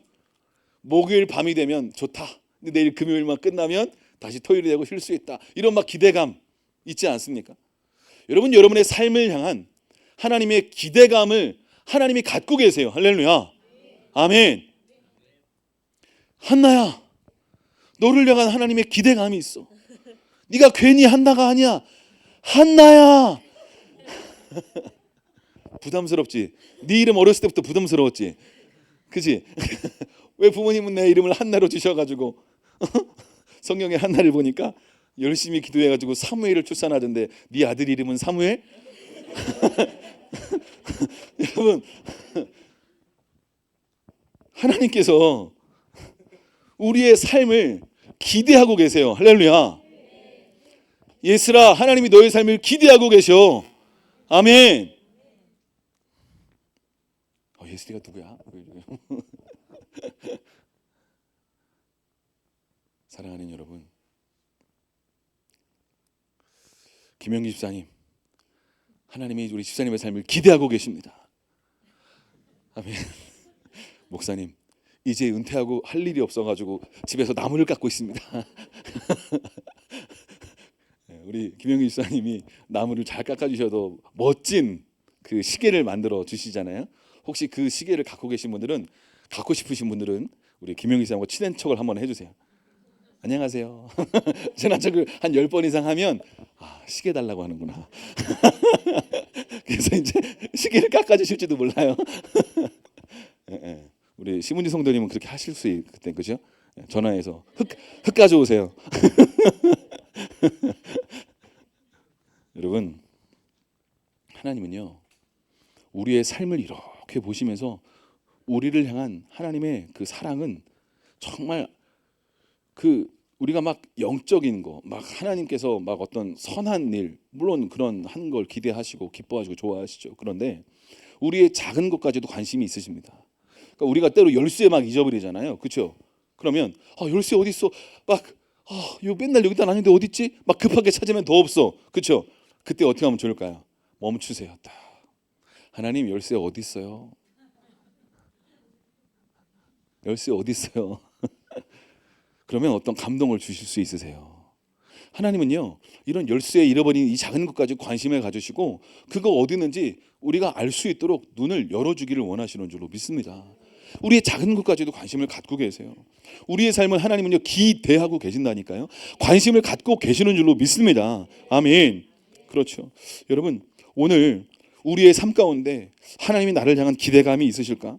[SPEAKER 2] 목요일 밤이 되면 좋다. 근데 내일 금요일만 끝나면 다시 토요일이 되고 쉴 수 있다. 이런 막 기대감 있지 않습니까? 여러분, 여러분의 삶을 향한 하나님의 기대감을 하나님이 갖고 계세요. 할렐루야. 아멘. 한나야, 너를 향한 하나님의 기대감이 있어. 네가 괜히 한나가 아니야. 한나야. 부담스럽지? 네 이름 어렸을 때부터 부담스러웠지? 그치? 왜 부모님은 내 이름을 한나로 주셔가지고 성경에 한나를 보니까 열심히 기도해가지고 사무엘을 출산하던데 네 아들 이름은 사무엘? 여러분, 하나님께서 우리의 삶을 기대하고 계세요. 할렐루야. 예스라, 하나님이 너의 삶을 기대하고 계셔. 아멘. 예스리가 누구야? 사랑하는 여러분, 김영기 집사님, 하나님이 우리 집사님의 삶을 기대하고 계십니다. 아멘. 목사님, 이제 은퇴하고 할 일이 없어가지고 집에서 나무를 깎고 있습니다. 우리 김영기 집사님이 나무를 잘 깎아주셔도 멋진 그 시계를 만들어 주시잖아요. 혹시 그 시계를 갖고 싶으신 분들은 우리 김영기 집사님과 친한 척을 한번 해주세요. 안녕하세요. 전화 척을 한 10번 이상 하면 시계 달라고 하는구나. 그래서 이제 시계를 깎아주실지도 몰라요. 우리 심은지 성도님은 그렇게 하실 수 있거든요. 그죠? 전화해서 흙 가져오세요. 여러분, 하나님은요, 우리의 삶을 이렇게 보시면서 우리를 향한 하나님의 그 사랑은 정말 우리가 막 영적인 거, 막 하나님께서 막 어떤 선한 일, 물론 그런 한 걸 기대하시고 기뻐하시고 좋아하시죠. 그런데 우리의 작은 것까지도 관심이 있으십니다. 그러니까 우리가 때로 열쇠 막 잊어버리잖아요. 그렇죠? 그러면 열쇠 어디 있어? 막 이거 맨날 여기다 놨는데 어디 있지? 막 급하게 찾으면 더 없어. 그렇죠? 그때 어떻게 하면 좋을까요? 멈추세요. 딱. 하나님, 열쇠 어디 있어요? 열쇠 어디 있어요? 그러면 어떤 감동을 주실 수 있으세요. 하나님은요, 이런 열쇠에 잃어버린 이 작은 것까지 관심을 가지시고 그거 어디 있는지 우리가 알 수 있도록 눈을 열어주기를 원하시는 줄로 믿습니다. 우리의 작은 것까지도 관심을 갖고 계세요. 우리의 삶을 하나님은요, 기대하고 계신다니까요. 관심을 갖고 계시는 줄로 믿습니다. 아멘. 그렇죠. 여러분, 오늘 우리의 삶 가운데 하나님이 나를 향한 기대감이 있으실까?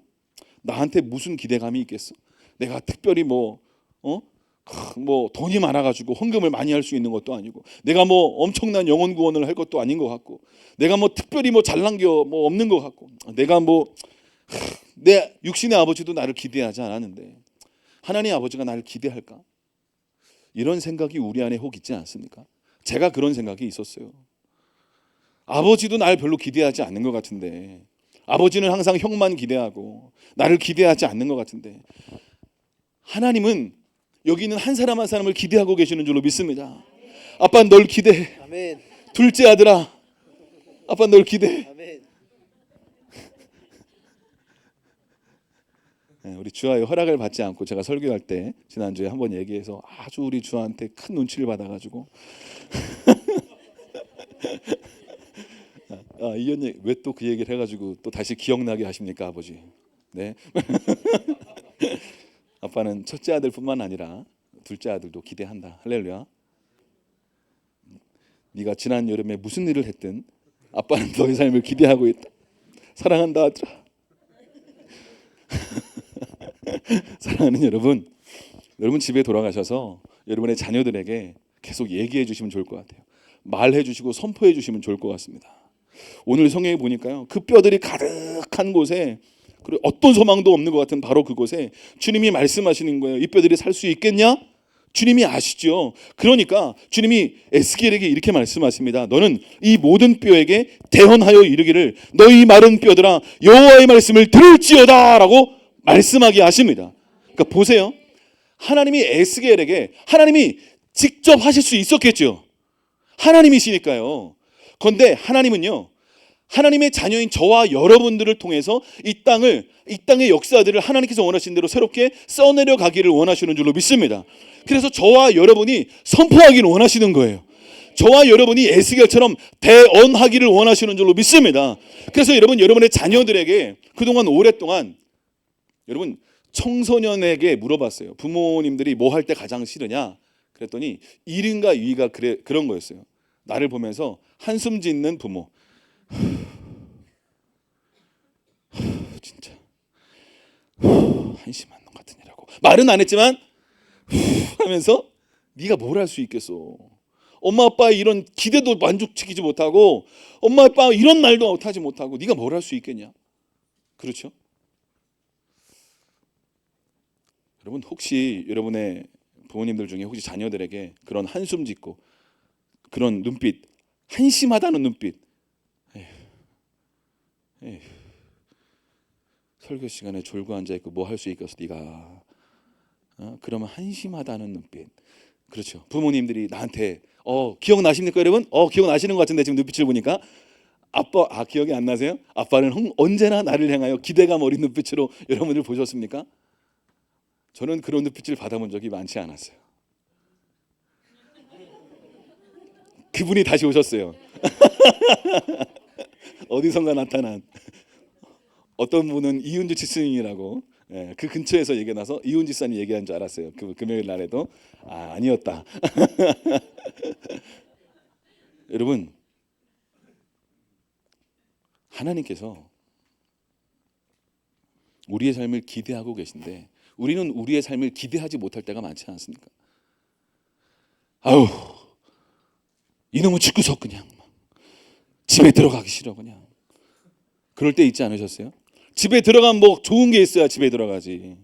[SPEAKER 2] 나한테 무슨 기대감이 있겠어? 내가 특별히 뭐 돈이 많아가지고 헌금을 많이 할 수 있는 것도 아니고, 내가 뭐 엄청난 영혼 구원을 할 것도 아닌 것 같고, 내가 뭐 특별히 뭐 잘난 게 뭐 없는 것 같고, 내가 내 육신의 아버지도 나를 기대하지 않았는데 하나님 아버지가 나를 기대할까? 이런 생각이 우리 안에 혹 있지 않습니까? 제가 그런 생각이 있었어요. 아버지도 날 별로 기대하지 않는 것 같은데, 아버지는 항상 형만 기대하고 나를 기대하지 않는 것 같은데, 하나님은 여기 있는 한 사람 한 사람을 기대하고 계시는 줄로 믿습니다. 아빠, 널 기대해.
[SPEAKER 4] 아멘.
[SPEAKER 2] 둘째 아들아, 아빠 널 기대해.
[SPEAKER 4] 아멘.
[SPEAKER 2] 우리 주아의 허락을 받지 않고 제가 설교할 때 지난주에 한번 얘기해서 아주 우리 주아한테 큰 눈치를 받아가지고 이현이 왜 또 그 얘기를 해가지고 또 다시 기억나게 하십니까, 아버지? 네. 아빠는 첫째 아들뿐만 아니라 둘째 아들도 기대한다. 할렐루야. 네가 지난 여름에 무슨 일을 했든 아빠는 너의 삶을 기대하고 있다. 사랑한다, 아들아. 사랑하는 여러분 집에 돌아가셔서 여러분의 자녀들에게 계속 얘기해 주시면 좋을 것 같아요. 말해 주시고 선포해 주시면 좋을 것 같습니다. 오늘 성경에 보니까요, 그 뼈들이 가득한 곳에, 그리고 어떤 소망도 없는 것 같은 바로 그곳에 주님이 말씀하시는 거예요. 이 뼈들이 살 수 있겠냐? 주님이 아시죠. 그러니까 주님이 에스겔에게 이렇게 말씀하십니다. 너는 이 모든 뼈에게 대언하여 이르기를 너희 마른 뼈들아 여호와의 말씀을 들을지어다 라고 말씀하게 하십니다. 그러니까 보세요. 하나님이 에스겔에게, 하나님이 직접 하실 수 있었겠죠. 하나님이시니까요. 그런데 하나님은요, 하나님의 자녀인 저와 여러분들을 통해서 이 땅의 역사들을 하나님께서 원하신 대로 새롭게 써내려 가기를 원하시는 줄로 믿습니다. 그래서 저와 여러분이 선포하기를 원하시는 거예요. 저와 여러분이 에스겔처럼 대언하기를 원하시는 줄로 믿습니다. 그래서 여러분의 자녀들에게 그동안 오랫동안 여러분 청소년에게 물어봤어요. 부모님들이 뭐 할 때 가장 싫으냐? 그랬더니 1위인가 2위가 그런 거였어요. 나를 보면서 한숨 짓는 부모. 진짜 한심한 놈 같으니라고 말은 안 했지만 하면서 네가 뭘 할 수 있겠어. 엄마 아빠의 이런 기대도 만족시키지 못하고 엄마 아빠 이런 말도 하지 못하고 네가 뭘 할 수 있겠냐. 그렇죠? 여러분 혹시 여러분의 부모님들 중에 혹시 자녀들에게 그런 한숨 짓고 그런 눈빛, 한심하다는 눈빛, 에휴, 설교 시간에 졸고 앉아있고 뭐 할 수 있겠어 네가, 그러면 한심하다는 눈빛. 그렇죠. 부모님들이 나한테 기억나십니까 여러분? 기억나시는 것 같은데 지금 눈빛을 보니까 아빠 기억이 안 나세요? 아빠는 언제나 나를 향하여 기대감 어린 눈빛으로 여러분들 보셨습니까? 저는 그런 눈빛을 받아본 적이 많지 않았어요. 그분이 다시 오셨어요. 어디선가 나타난 어떤 분은 이은주 지스님이라고, 그 근처에서 얘기 나서 이은주 지사님 얘기한 줄 알았어요. 그 금요일 날에도 아니었다. 여러분 하나님께서 우리의 삶을 기대하고 계신데 우리는 우리의 삶을 기대하지 못할 때가 많지 않습니까? 아우 이놈의 집구석 그냥 집에 들어가기 싫어 그냥. 그럴 때 있지 않으셨어요? 집에 들어가면 뭐 좋은 게 있어야 집에 들어가지.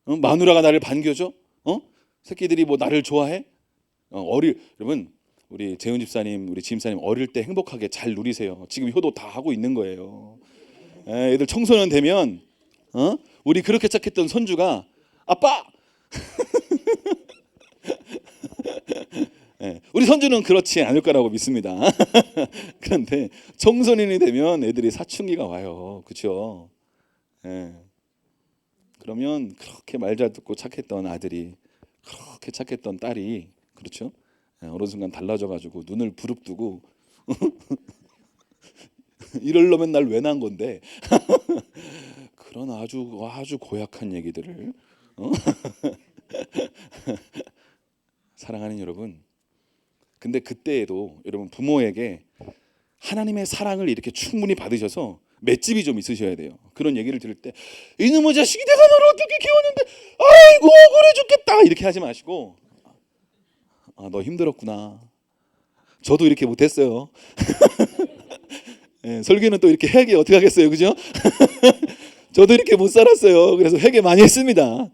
[SPEAKER 2] 마누라가 나를 반겨줘? 새끼들이 뭐 나를 좋아해? 여러분 우리 재훈 집사님, 우리 지임사님 어릴 때 행복하게 잘 누리세요. 지금 효도 다 하고 있는 거예요. 애들 청소년 되면 우리 그렇게 착했던 손주가 아빠! 우리 손주는 그렇지 않을 거라고 믿습니다. 그런데 청소년이 되면 애들이 사춘기가 와요. 그렇죠? 그러면 그렇게 말 잘 듣고 착했던 아들이, 그렇게 착했던 딸이, 그렇죠? 어느 순간 달라져가지고 눈을 부릅뜨고 이럴려면 날 왜 낳은 건데 그런 아주 고약한 얘기들을 사랑하는 여러분, 근데 그때에도 여러분 부모에게 하나님의 사랑을 이렇게 충분히 받으셔서 맷집이 좀 있으셔야 돼요. 그런 얘기를 들을 때 이놈의 자식이 내가 너를 어떻게 키웠는데 아이고 억울해 죽겠다 이렇게 하지 마시고 너 힘들었구나. 저도 이렇게 못했어요. 설교는 또 이렇게 회개 어떻게 하겠어요, 그죠? 저도 이렇게 못 살았어요. 그래서 회개 많이 했습니다.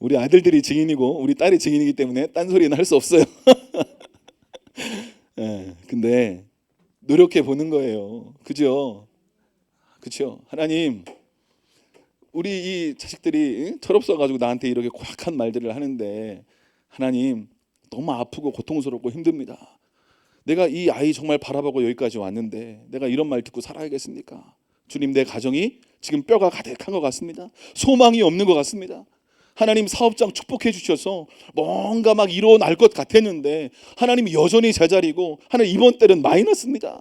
[SPEAKER 2] 우리 아들들이 증인이고 우리 딸이 증인이기 때문에 딴소리는 할 수 없어요. 근데 노력해 보는 거예요. 그죠? 그렇죠? 하나님, 우리 이 자식들이 철없어가지고 나한테 이렇게 고약한 말들을 하는데 하나님 너무 아프고 고통스럽고 힘듭니다. 내가 이 아이 정말 바라보고 여기까지 왔는데 내가 이런 말 듣고 살아야겠습니까? 주님, 내 가정이 지금 뼈가 가득한 것 같습니다. 소망이 없는 것 같습니다. 하나님 사업장 축복해 주셔서 뭔가 막 일어날 것 같았는데 하나님 여전히 제자리고 하나님 이번 달은 마이너스입니다.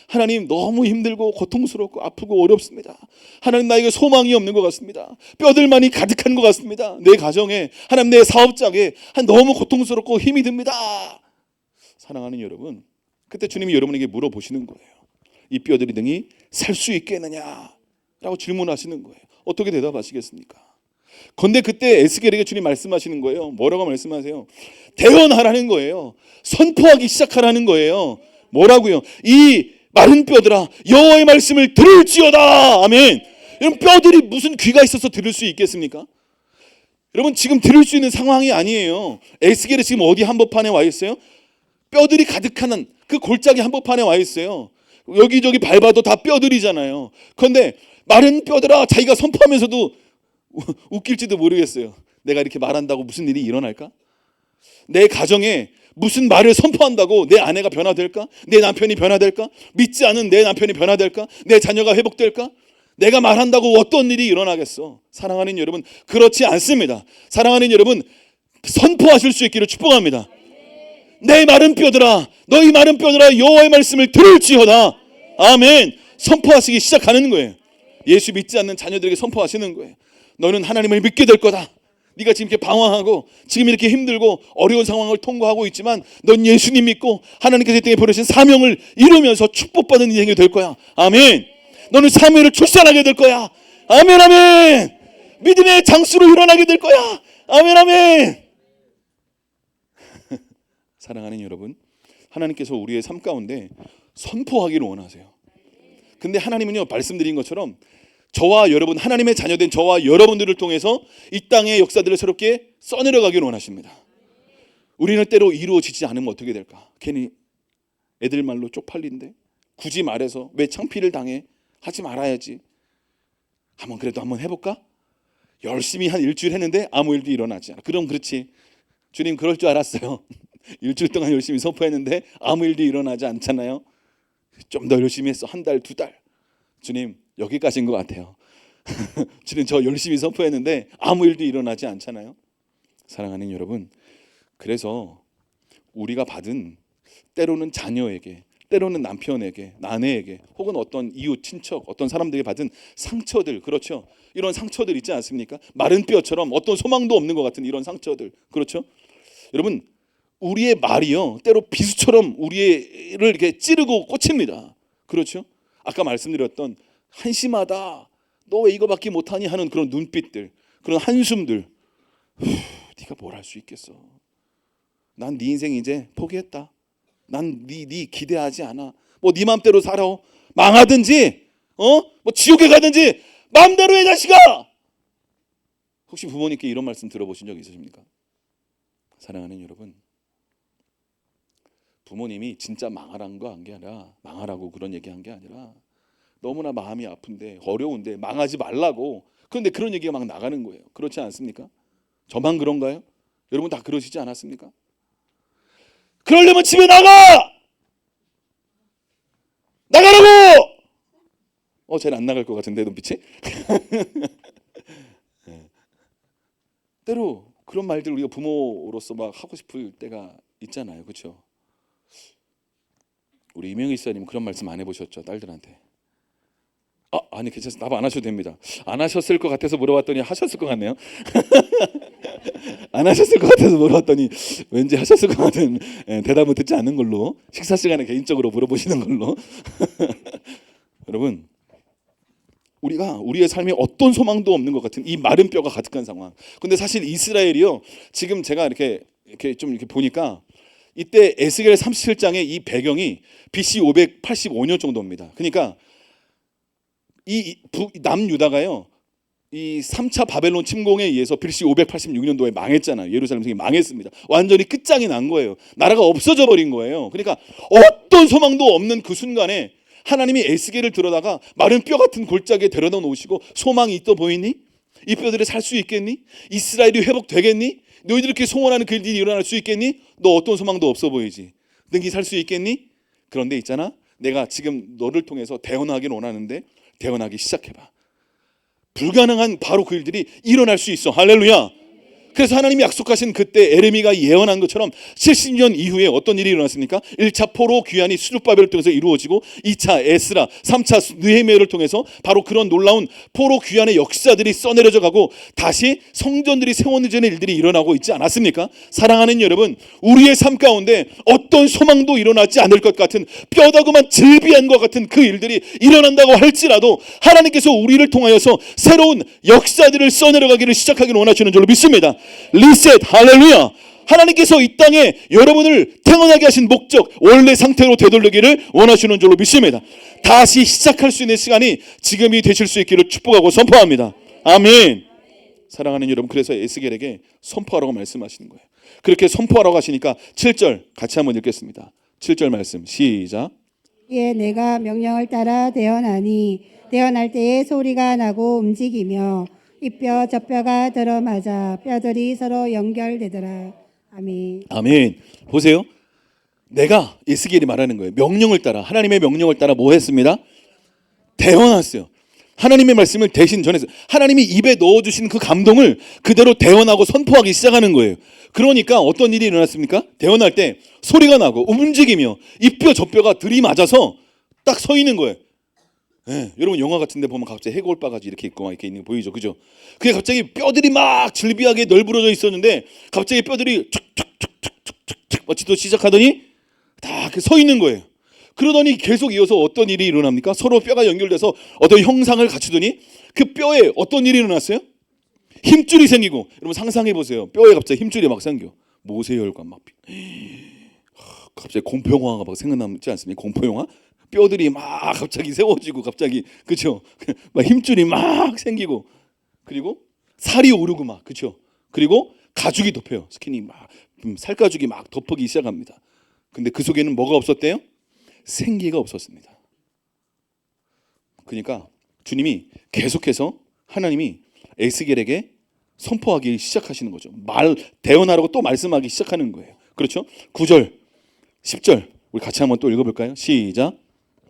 [SPEAKER 2] 하나님 너무 힘들고 고통스럽고 아프고 어렵습니다. 하나님 나에게 소망이 없는 것 같습니다. 뼈들만이 가득한 것 같습니다. 내 가정에 하나님 내 사업장에 너무 고통스럽고 힘이 듭니다. 사랑하는 여러분, 그때 주님이 여러분에게 물어보시는 거예요. 이 뼈들이 등이 살 수 있겠느냐 라고 질문하시는 거예요. 어떻게 대답하시겠습니까? 그런데 그때 에스겔에게 주님 말씀하시는 거예요. 뭐라고 말씀하세요? 대언하라는 거예요. 선포하기 시작하라는 거예요. 뭐라고요? 이 마른 뼈들아 여호와의 말씀을 들을지어다. 아멘. 여러분, 뼈들이 무슨 귀가 있어서 들을 수 있겠습니까? 여러분, 지금 들을 수 있는 상황이 아니에요. 에스겔이 지금 어디 한복판에 와 있어요? 뼈들이 가득한 그 골짜기 한복판에 와 있어요. 여기저기 밟아도 다 뼈들이잖아요. 그런데 마른 뼈들아, 자기가 선포하면서도 웃길지도 모르겠어요. 내가 이렇게 말한다고 무슨 일이 일어날까? 내 가정에 무슨 말을 선포한다고 내 아내가 변화될까? 내 남편이 변화될까? 믿지 않은 내 남편이 변화될까? 내 자녀가 회복될까? 내가 말한다고 어떤 일이 일어나겠어? 사랑하는 여러분, 그렇지 않습니다. 사랑하는 여러분, 선포하실 수 있기를 축복합니다. 내 마른 뼈들아, 너희 마른 뼈들아 여호와의 말씀을 들을지어다. 아멘. 선포하시기 시작하는 거예요. 예수 믿지 않는 자녀들에게 선포하시는 거예요. 너는 하나님을 믿게 될 거다. 네가 지금 이렇게 방황하고 지금 이렇게 힘들고 어려운 상황을 통과하고 있지만 넌 예수님 믿고 하나님께서 이 땅에 보내신 사명을 이루면서 축복받은 인생이 될 거야. 아멘. 너는 사무엘을 출산하게 될 거야. 아멘, 아멘. 믿음의 장수로 일어나게 될 거야. 아멘, 아멘. 사랑하는 여러분, 하나님께서 우리의 삶 가운데 선포하기를 원하세요. 근데 하나님은요, 말씀드린 것처럼 저와 여러분, 하나님의 자녀된 저와 여러분들을 통해서 이 땅의 역사들을 새롭게 써내려가기를 원하십니다. 우리는 때로 이루어지지 않으면 어떻게 될까? 괜히 애들 말로 쪽팔린데 굳이 말해서 왜 창피를 당해? 하지 말아야지. 그래도 한번 해볼까? 열심히 한 일주일 했는데 아무 일도 일어나지 않아. 그럼 그렇지. 주님, 그럴 줄 알았어요. 일주일 동안 열심히 선포했는데 아무 일도 일어나지 않잖아요. 좀 더 열심히 했어. 한 달, 두 달. 주님, 여기까지인 것 같아요. 주님, 저 열심히 선포했는데 아무 일도 일어나지 않잖아요. 사랑하는 여러분, 그래서 우리가 받은, 때로는 자녀에게, 때로는 남편에게, 아내에게, 혹은 어떤 이웃, 친척, 어떤 사람들에게 받은 상처들, 그렇죠? 이런 상처들 있지 않습니까? 마른 뼈처럼 어떤 소망도 없는 것 같은 이런 상처들, 그렇죠? 여러분, 우리의 말이요, 때로 비수처럼 우리를 이렇게 찌르고 꽂힙니다. 그렇죠? 아까 말씀드렸던 한심하다, 너 왜 이거밖에 못하니 하는 그런 눈빛들, 그런 한숨들. 네가 뭘 할 수 있겠어? 난 네 인생 이제 포기했다. 난 네 기대하지 않아. 뭐 네 맘대로 살아. 망하든지, 뭐 지옥에 가든지 마음대로 해, 자식아. 혹시 부모님께 이런 말씀 들어보신 적 있으십니까? 사랑하는 여러분, 부모님이 진짜 망하라는 거 한 게 아니라, 망하라고 그런 얘기한 게 아니라 너무나 마음이 아픈데, 어려운데 망하지 말라고. 그런데 그런 얘기가 막 나가는 거예요. 그렇지 않습니까? 저만 그런가요? 여러분 다 그러시지 않았습니까? 그러려면 집에 나가! 나가라고! 쟤는 안 나갈 것 같은데, 눈빛이? 때로 그런 말들 우리가 부모로서 막 하고 싶을 때가 있잖아요. 그렇죠? 우리 이명희 씨님 그런 말씀 안 해보셨죠? 딸들한테. 아니 괜찮습니다. 답 안 하셔도 됩니다. 안 하셨을 것 같아서 물어봤더니 하셨을 것 같네요. 안 하셨을 것 같아서 물어봤더니 왠지 하셨을 것 같은 대답은 듣지 않는 걸로, 식사 시간에 개인적으로 물어보시는 걸로. 여러분, 우리가 우리의 삶에 어떤 소망도 없는 것 같은 이 마른 뼈가 가득한 상황. 근데 사실 이스라엘이요, 지금 제가 이렇게 좀 이렇게 보니까 이때 에스겔 37장의 이 배경이 BC 585년 정도입니다. 그러니까 이 남유다가요, 이 3차 바벨론 침공에 의해서 BC 586년도에 망했잖아요. 예루살렘 성이 망했습니다. 완전히 끝장이 난 거예요. 나라가 없어져 버린 거예요. 그러니까 어떤 소망도 없는 그 순간에 하나님이 에스겔을 들어다가 마른 뼈 같은 골짜기에 데려다 놓으시고, 소망이 있어 보이니? 이 뼈들이 살 수 있겠니? 이스라엘이 회복되겠니? 너희들 이렇게 소원하는 그 일이 일어날 수 있겠니? 너 어떤 소망도 없어 보이지? 능히 살 수 있겠니? 그런데 있잖아, 내가 지금 너를 통해서 대언하기를 원하는데 대언하기 시작해봐. 불가능한 바로 그 일들이 일어날 수 있어. 할렐루야. 그래서 하나님이 약속하신 그때 에레미가 예언한 것처럼 70년 이후에 어떤 일이 일어났습니까? 1차 포로 귀환이 수르바벨을 통해서 이루어지고 2차 에스라, 3차 느헤미야를 통해서 바로 그런 놀라운 포로 귀환의 역사들이 써내려져 가고 다시 성전들이 세워지는 일들이 일어나고 있지 않았습니까? 사랑하는 여러분, 우리의 삶 가운데 어떤 소망도 일어나지 않을 것 같은 뼈다구만 즐비한 것 같은 그 일들이 일어난다고 할지라도 하나님께서 우리를 통하여서 새로운 역사들을 써내려가기를 시작하기를 원하시는 줄로 믿습니다. 리셋, 할렐루야. 하나님께서 이 땅에 여러분을 태어나게 하신 목적, 원래 상태로 되돌리기를 원하시는 줄로 믿습니다. 다시 시작할 수 있는 시간이 지금이 되실 수 있기를 축복하고 선포합니다. 아멘. 사랑하는 여러분, 그래서 에스겔에게 선포하라고 말씀하시는 거예요. 그렇게 선포하라고 하시니까 7절 같이 한번 읽겠습니다. 7절 말씀 시작.
[SPEAKER 3] 이에 내가 명령을 따라 대언하니 대언할 때에 소리가 나고 움직이며 이 뼈 저 뼈가 들어맞아 뼈들이 서로 연결되더라. 아멘.
[SPEAKER 2] 아멘. 보세요. 내가 에스겔이 말하는 거예요. 명령을 따라, 하나님의 명령을 따라 뭐 했습니다? 대언했어요. 하나님의 말씀을 대신 전해서 하나님이 입에 넣어주신 그 감동을 그대로 대언하고 선포하기 시작하는 거예요. 그러니까 어떤 일이 일어났습니까? 대언할 때 소리가 나고 움직이며 이 뼈 저 뼈가 들이맞아서 딱 서 있는 거예요. 네, 여러분 영화 같은데 보면 갑자기 해골바가지 이렇게 있고 막 이렇게 있는 거 보이죠, 그죠? 그게 갑자기 뼈들이 막 질비하게 널브러져 있었는데 갑자기 뼈들이 툭툭툭툭툭툭 마치도 시작하더니 다 서 있는 거예요. 그러더니 계속 이어서 어떤 일이 일어납니까? 서로 뼈가 연결돼서 어떤 형상을 갖추더니 그 뼈에 어떤 일이 일어났어요? 힘줄이 생기고, 여러분 상상해 보세요. 뼈에 갑자기 힘줄이 막 생겨. 모세혈관 막 갑자기 공포 영화가 막 생각나지 않습니까? 공포 영화? 뼈들이 막 갑자기 세워지고 갑자기 그렇죠? 막 힘줄이 막 생기고 그리고 살이 오르고 막 그렇죠? 그리고 가죽이 덮여요. 스킨이 막 살가죽이 막 덮어기 시작합니다. 근데 그 속에는 뭐가 없었대요? 생기가 없었습니다. 그러니까 주님이 계속해서 하나님이 에스겔에게 선포하기 시작하시는 거죠. 대언하라고 또 말씀하기 시작하는 거예요. 그렇죠? 9절, 10절 우리 같이 한번 또 읽어볼까요? 시작.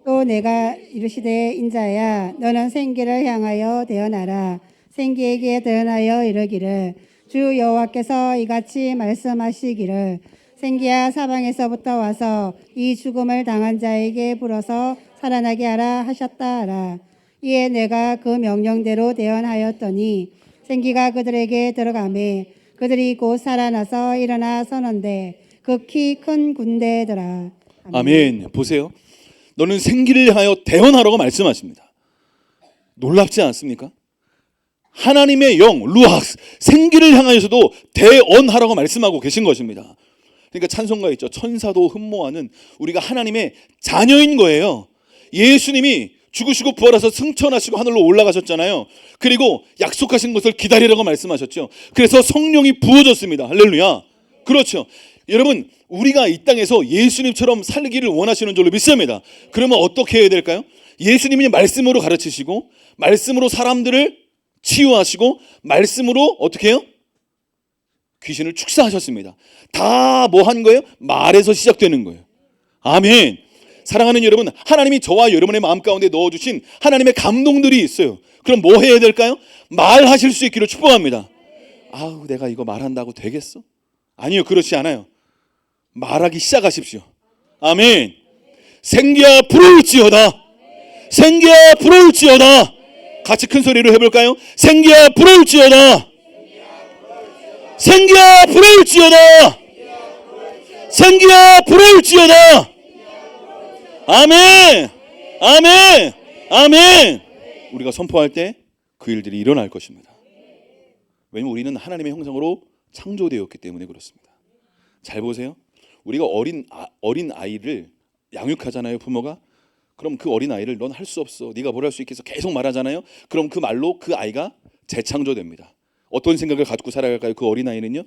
[SPEAKER 3] 또 내가 이르시되 인자야 너는 생기를 향하여 대언하라. 생기에게 대언하여 이르기를 주 여호와께서 이같이 말씀하시기를 생기야 사방에서부터 와서 이 죽음을 당한 자에게 불어서 살아나게 하라 하셨다 하라. 이에 내가 그 명령대로 대언하였더니 생기가 그들에게 들어가매 그들이 곧 살아나서 일어나 서는데 극히 큰 군대더라.
[SPEAKER 2] 아멘. 보세요. 너는 생기를 하여 대언하라고 말씀하십니다. 놀랍지 않습니까? 하나님의 영, 루악, 생기를 향하여서도 대언하라고 말씀하고 계신 것입니다. 그러니까 찬송가 있죠. 천사도 흠모하는 우리가 하나님의 자녀인 거예요. 예수님이 죽으시고 부활하셔서 승천하시고 하늘로 올라가셨잖아요. 그리고 약속하신 것을 기다리라고 말씀하셨죠. 그래서 성령이 부어졌습니다. 할렐루야. 그렇죠. 여러분, 우리가 이 땅에서 예수님처럼 살기를 원하시는 줄로 믿습니다. 그러면 어떻게 해야 될까요? 예수님이 말씀으로 가르치시고 말씀으로 사람들을 치유하시고 말씀으로 어떻게 해요? 귀신을 축사하셨습니다. 다 뭐 한 거예요? 말에서 시작되는 거예요. 아멘. 사랑하는 여러분, 하나님이 저와 여러분의 마음 가운데 넣어주신 하나님의 감동들이 있어요. 그럼 뭐 해야 될까요? 말하실 수 있기를 축복합니다. 아우, 내가 이거 말한다고 되겠어? 아니요, 그렇지 않아요. 말하기 시작하십시오. 아멘. 생기야 불어올지어다. 생기야 불어올지어다. 같이 큰 소리로 해볼까요? 생기야 불어올지어다. 생기야 불어올지어다. 생기야 불어올지어다. 아멘. 아멘. 아멘. 우리가 선포할 때 그 일들이 일어날 것입니다. 왜냐하면 우리는 하나님의 형상으로 창조되었기 때문에 그렇습니다. 잘 보세요. 우리가 어린 아이를 양육하잖아요, 부모가. 그럼 그 어린 아이를 넌 할 수 없어, 네가 뭘 할 수 있겠어 계속 말하잖아요. 그럼 그 말로 그 아이가 재창조됩니다. 어떤 생각을 가지고 살아갈까요? 그 어린 아이는요,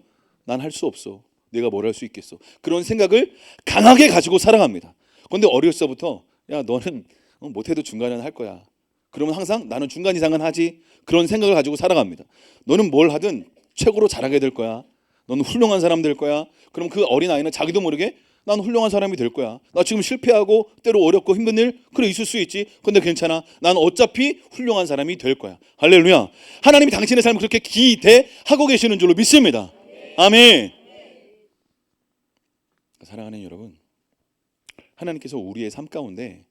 [SPEAKER 2] 난 할 수 없어, 내가 뭘 할 수 있겠어, 그런 생각을 강하게 가지고 살아갑니다. 그런데 어렸을 때부터 야, 너는 못해도 중간은 할 거야. 그러면 항상 나는 중간 이상은 하지, 그런 생각을 가지고 살아갑니다. 너는 뭘 하든 최고로 잘하게 될 거야. 너는 훌륭한 사람 될 거야. 그럼 그 어린 아이는 자기도 모르게 난 훌륭한 사람이 될 거야. 나 지금 실패하고 때로 어렵고 힘든 일 그래 있을 수 있지. 근데 괜찮아. 난 어차피 훌륭한 사람이 될 거야. 할렐루야. 하나님이 당신의 삶을 그렇게 기대하고 계시는 줄로 믿습니다. 아멘. 사랑하는 여러분, 하나님께서 우리의 삶 가운데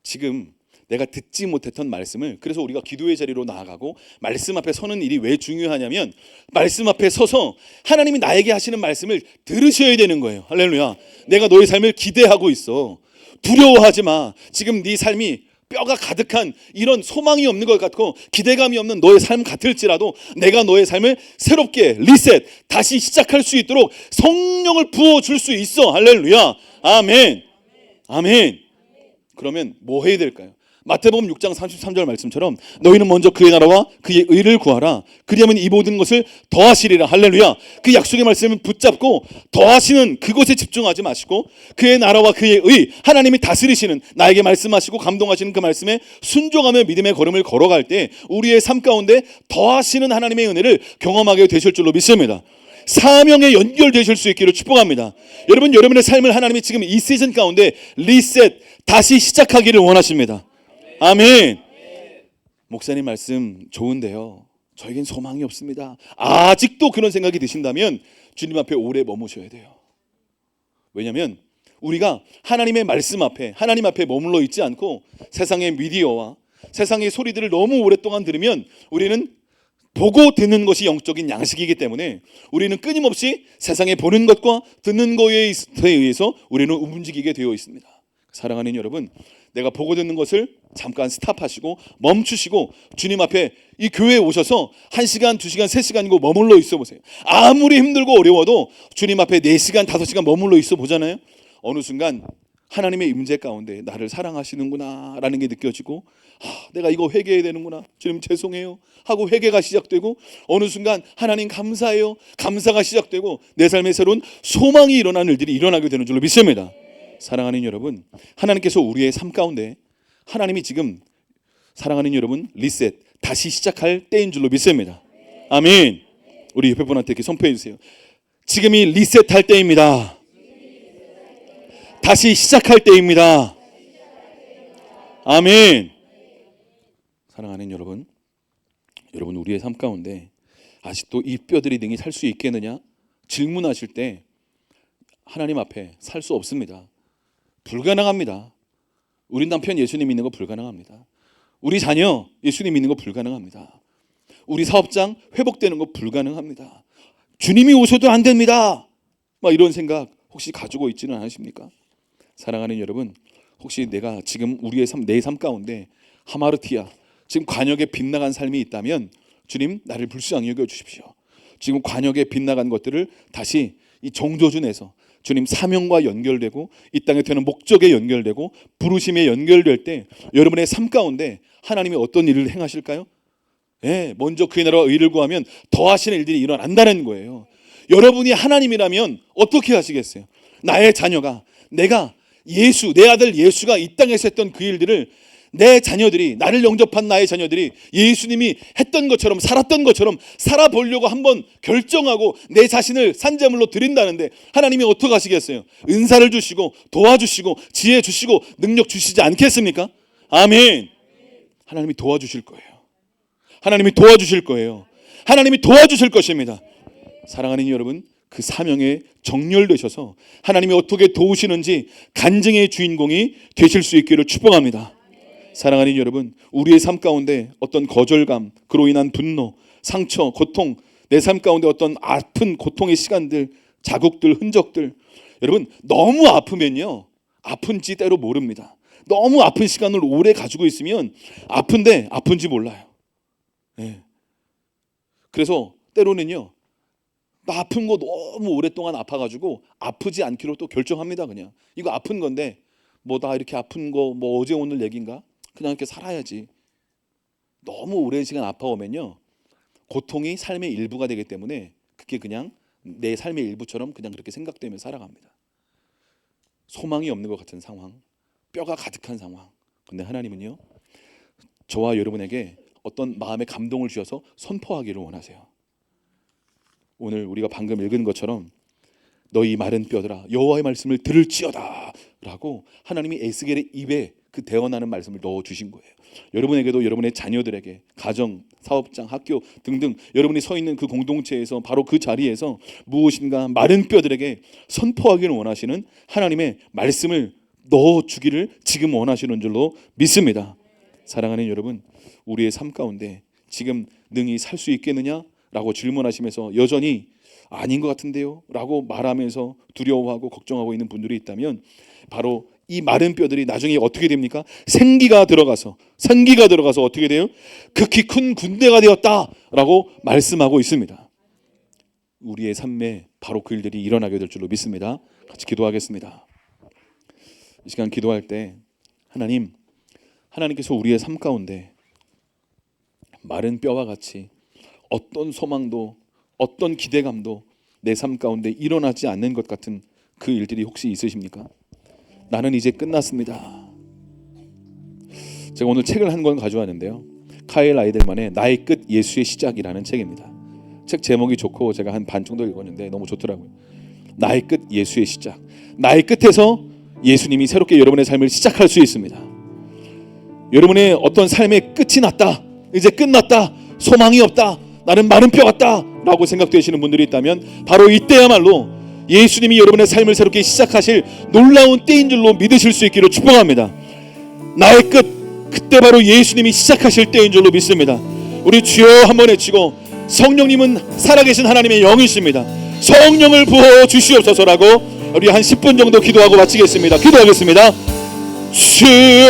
[SPEAKER 2] 지금 내가 듣지 못했던 말씀을, 그래서 우리가 기도의 자리로 나아가고 말씀 앞에 서는 일이 왜 중요하냐면 말씀 앞에 서서 하나님이 나에게 하시는 말씀을 들으셔야 되는 거예요. 할렐루야. 내가 너의 삶을 기대하고 있어. 두려워하지 마. 지금 네 삶이 뼈가 가득한 이런 소망이 없는 것 같고 기대감이 없는 너의 삶 같을지라도 내가 너의 삶을 새롭게 리셋, 다시 시작할 수 있도록 성령을 부어줄 수 있어. 할렐루야. 아멘. 아멘. 그러면 뭐 해야 될까요? 마태복음 6장 33절 말씀처럼 너희는 먼저 그의 나라와 그의 의를 구하라. 그리하면 이 모든 것을 더하시리라. 할렐루야. 그 약속의 말씀을 붙잡고 더하시는 그것에 집중하지 마시고 그의 나라와 그의 의, 하나님이 다스리시는 나에게 말씀하시고 감동하시는 그 말씀에 순종하며 믿음의 걸음을 걸어갈 때 우리의 삶 가운데 더하시는 하나님의 은혜를 경험하게 되실 줄로 믿습니다. 사명에 연결되실 수 있기를 축복합니다. 여러분, 여러분의 삶을 하나님이 지금 이 시즌 가운데 리셋, 다시 시작하기를 원하십니다. 아멘. 목사님 말씀 좋은데요, 저에겐 소망이 없습니다. 아직도 그런 생각이 드신다면 주님 앞에 오래 머무셔야 돼요. 왜냐하면 우리가 하나님의 말씀 앞에, 하나님 앞에 머물러 있지 않고 세상의 미디어와 세상의 소리들을 너무 오랫동안 들으면 우리는 보고 듣는 것이 영적인 양식이기 때문에 우리는 끊임없이 세상에 보는 것과 듣는 것에 의해서 우리는 움직이게 되어 있습니다. 사랑하는 여러분, 내가 보고 듣는 것을 잠깐 스탑하시고 멈추시고 주님 앞에 이 교회에 오셔서 1시간, 2시간, 3시간이고 머물러 있어 보세요. 아무리 힘들고 어려워도 주님 앞에 4시간, 5시간 머물러 있어 보잖아요. 어느 순간 하나님의 임재 가운데 나를 사랑하시는구나 라는 게 느껴지고 내가 이거 회개해야 되는구나, 주님 죄송해요 하고 회개가 시작되고 어느 순간 하나님 감사해요, 감사가 시작되고 내 삶에 새로운 소망이 일어나는 일들이 일어나게 되는 줄로 믿습니다. 사랑하는 여러분, 하나님께서 우리의 삶 가운데 하나님이 지금 사랑하는 여러분 리셋, 다시 시작할 때인 줄로 믿습니다. 아멘. 우리 옆에 분한테 이렇게 선포해 주세요. 지금이 리셋할 때입니다. 다시 시작할 때입니다. 아멘. 사랑하는 여러분, 여러분 우리의 삶 가운데 아직도 이 뼈들이 능히 살 수 있겠느냐 질문하실 때 하나님 앞에 살 수 없습니다. 불가능합니다. 우리 남편 예수님 믿는 거 불가능합니다. 우리 자녀 예수님 믿는 거 불가능합니다. 우리 사업장 회복되는 거 불가능합니다. 주님이 오셔도 안 됩니다. 막 이런 생각 혹시 가지고 있지는 않으십니까? 사랑하는 여러분, 혹시 내가 지금 우리의 삶, 내 삶 가운데 하마르티아, 지금 관역에 빗나간 삶이 있다면 주님 나를 불쌍히 여겨주십시오. 지금 관역에 빗나간 것들을 다시 이 정조준에서 주님 사명과 연결되고 이 땅에 되는 목적에 연결되고 부르심에 연결될 때 여러분의 삶 가운데 하나님이 어떤 일을 행하실까요? 먼저 그의 나라와 의를 구하면 더하시는 일들이 일어난다는 거예요. 여러분이 하나님이라면 어떻게 하시겠어요? 나의 자녀가, 내가 예수, 내 아들 예수가 이 땅에서 했던 그 일들을 내 자녀들이, 나를 영접한 나의 자녀들이 예수님이 했던 것처럼 살았던 것처럼 살아보려고 한번 결정하고 내 자신을 산재물로 드린다는데 하나님이 어떻게 하시겠어요? 은사를 주시고 도와주시고 지혜 주시고 능력 주시지 않겠습니까? 아멘. 하나님이 도와주실 거예요. 하나님이 도와주실 거예요. 하나님이 도와주실 것입니다. 사랑하는 여러분, 그 사명에 정렬되셔서 하나님이 어떻게 도우시는지 간증의 주인공이 되실 수 있기를 축복합니다. 사랑하는 여러분, 우리의 삶 가운데 어떤 거절감, 그로 인한 분노, 상처, 고통, 내 삶 가운데 어떤 아픈 고통의 시간들, 자국들, 흔적들, 여러분 너무 아프면요, 아픈지 때로 모릅니다. 너무 아픈 시간을 오래 가지고 있으면 아픈데 아픈지 몰라요. 그래서 때로는요, 나 아픈 거 너무 오랫동안 아파가지고 아프지 않기로 또 결정합니다. 그냥 이거 아픈 건데 뭐 나 이렇게 아픈 거 뭐 어제 오늘 얘기인가? 그냥 이렇게 살아야지. 너무 오랜 시간 아파오면요, 고통이 삶의 일부가 되기 때문에 그게 그냥 내 삶의 일부처럼 그냥 그렇게 생각되며 살아갑니다. 소망이 없는 것 같은 상황, 뼈가 가득한 상황. 근데 하나님은요, 저와 여러분에게 어떤 마음의 감동을 주셔서 선포하기를 원하세요. 오늘 우리가 방금 읽은 것처럼 너희 마른 뼈들아 여호와의 말씀을 들을지어다 라고 하나님이 에스겔의 입에 그 대언하는 말씀을 넣어주신 거예요. 여러분에게도 여러분의 자녀들에게 가정, 사업장, 학교 등등 여러분이 서 있는 그 공동체에서 바로 그 자리에서 무엇인가 마른 뼈들에게 선포하기를 원하시는 하나님의 말씀을 넣어주기를 지금 원하시는 줄로 믿습니다. 사랑하는 여러분, 우리의 삶 가운데 지금 능히 살 수 있겠느냐라고 질문하시면서 여전히 아닌 것 같은데요 라고 말하면서 두려워하고 걱정하고 있는 분들이 있다면 바로 이 마른 뼈들이 나중에 어떻게 됩니까? 생기가 들어가서 어떻게 돼요? 극히 큰 군대가 되었다라고 말씀하고 있습니다. 우리의 삶에 바로 그 일들이 일어나게 될 줄로 믿습니다. 같이 기도하겠습니다. 이 시간 기도할 때 하나님께서 우리의 삶 가운데 마른 뼈와 같이 어떤 소망도 어떤 기대감도 내 삶 가운데 일어나지 않는 것 같은 그 일들이 혹시 있으십니까? 나는 이제 끝났습니다. 제가 오늘 책을 한 권 가져왔는데요. 카일 아이들만의 나의 끝 예수의 시작이라는 책입니다. 책 제목이 좋고 제가 한 반 정도 읽었는데 너무 좋더라고요. 나의 끝 예수의 시작. 나의 끝에서 예수님이 새롭게 여러분의 삶을 시작할 수 있습니다. 여러분의 어떤 삶의 끝이 났다, 이제 끝났다, 소망이 없다, 나는 마른 뼈 같다 라고 생각되시는 분들이 있다면 바로 이때야말로 예수님이 여러분의 삶을 새롭게 시작하실 놀라운 때인 줄로 믿으실 수 있기를 축복합니다. 나의 끝, 그때 바로 예수님이 시작하실 때인 줄로 믿습니다. 우리 주여 한번 외치고, 성령님은 살아계신 하나님의 영이십니다. 성령을 부어 주시옵소서라고 우리 한 10분 정도 기도하고 마치겠습니다. 기도하겠습니다. 주여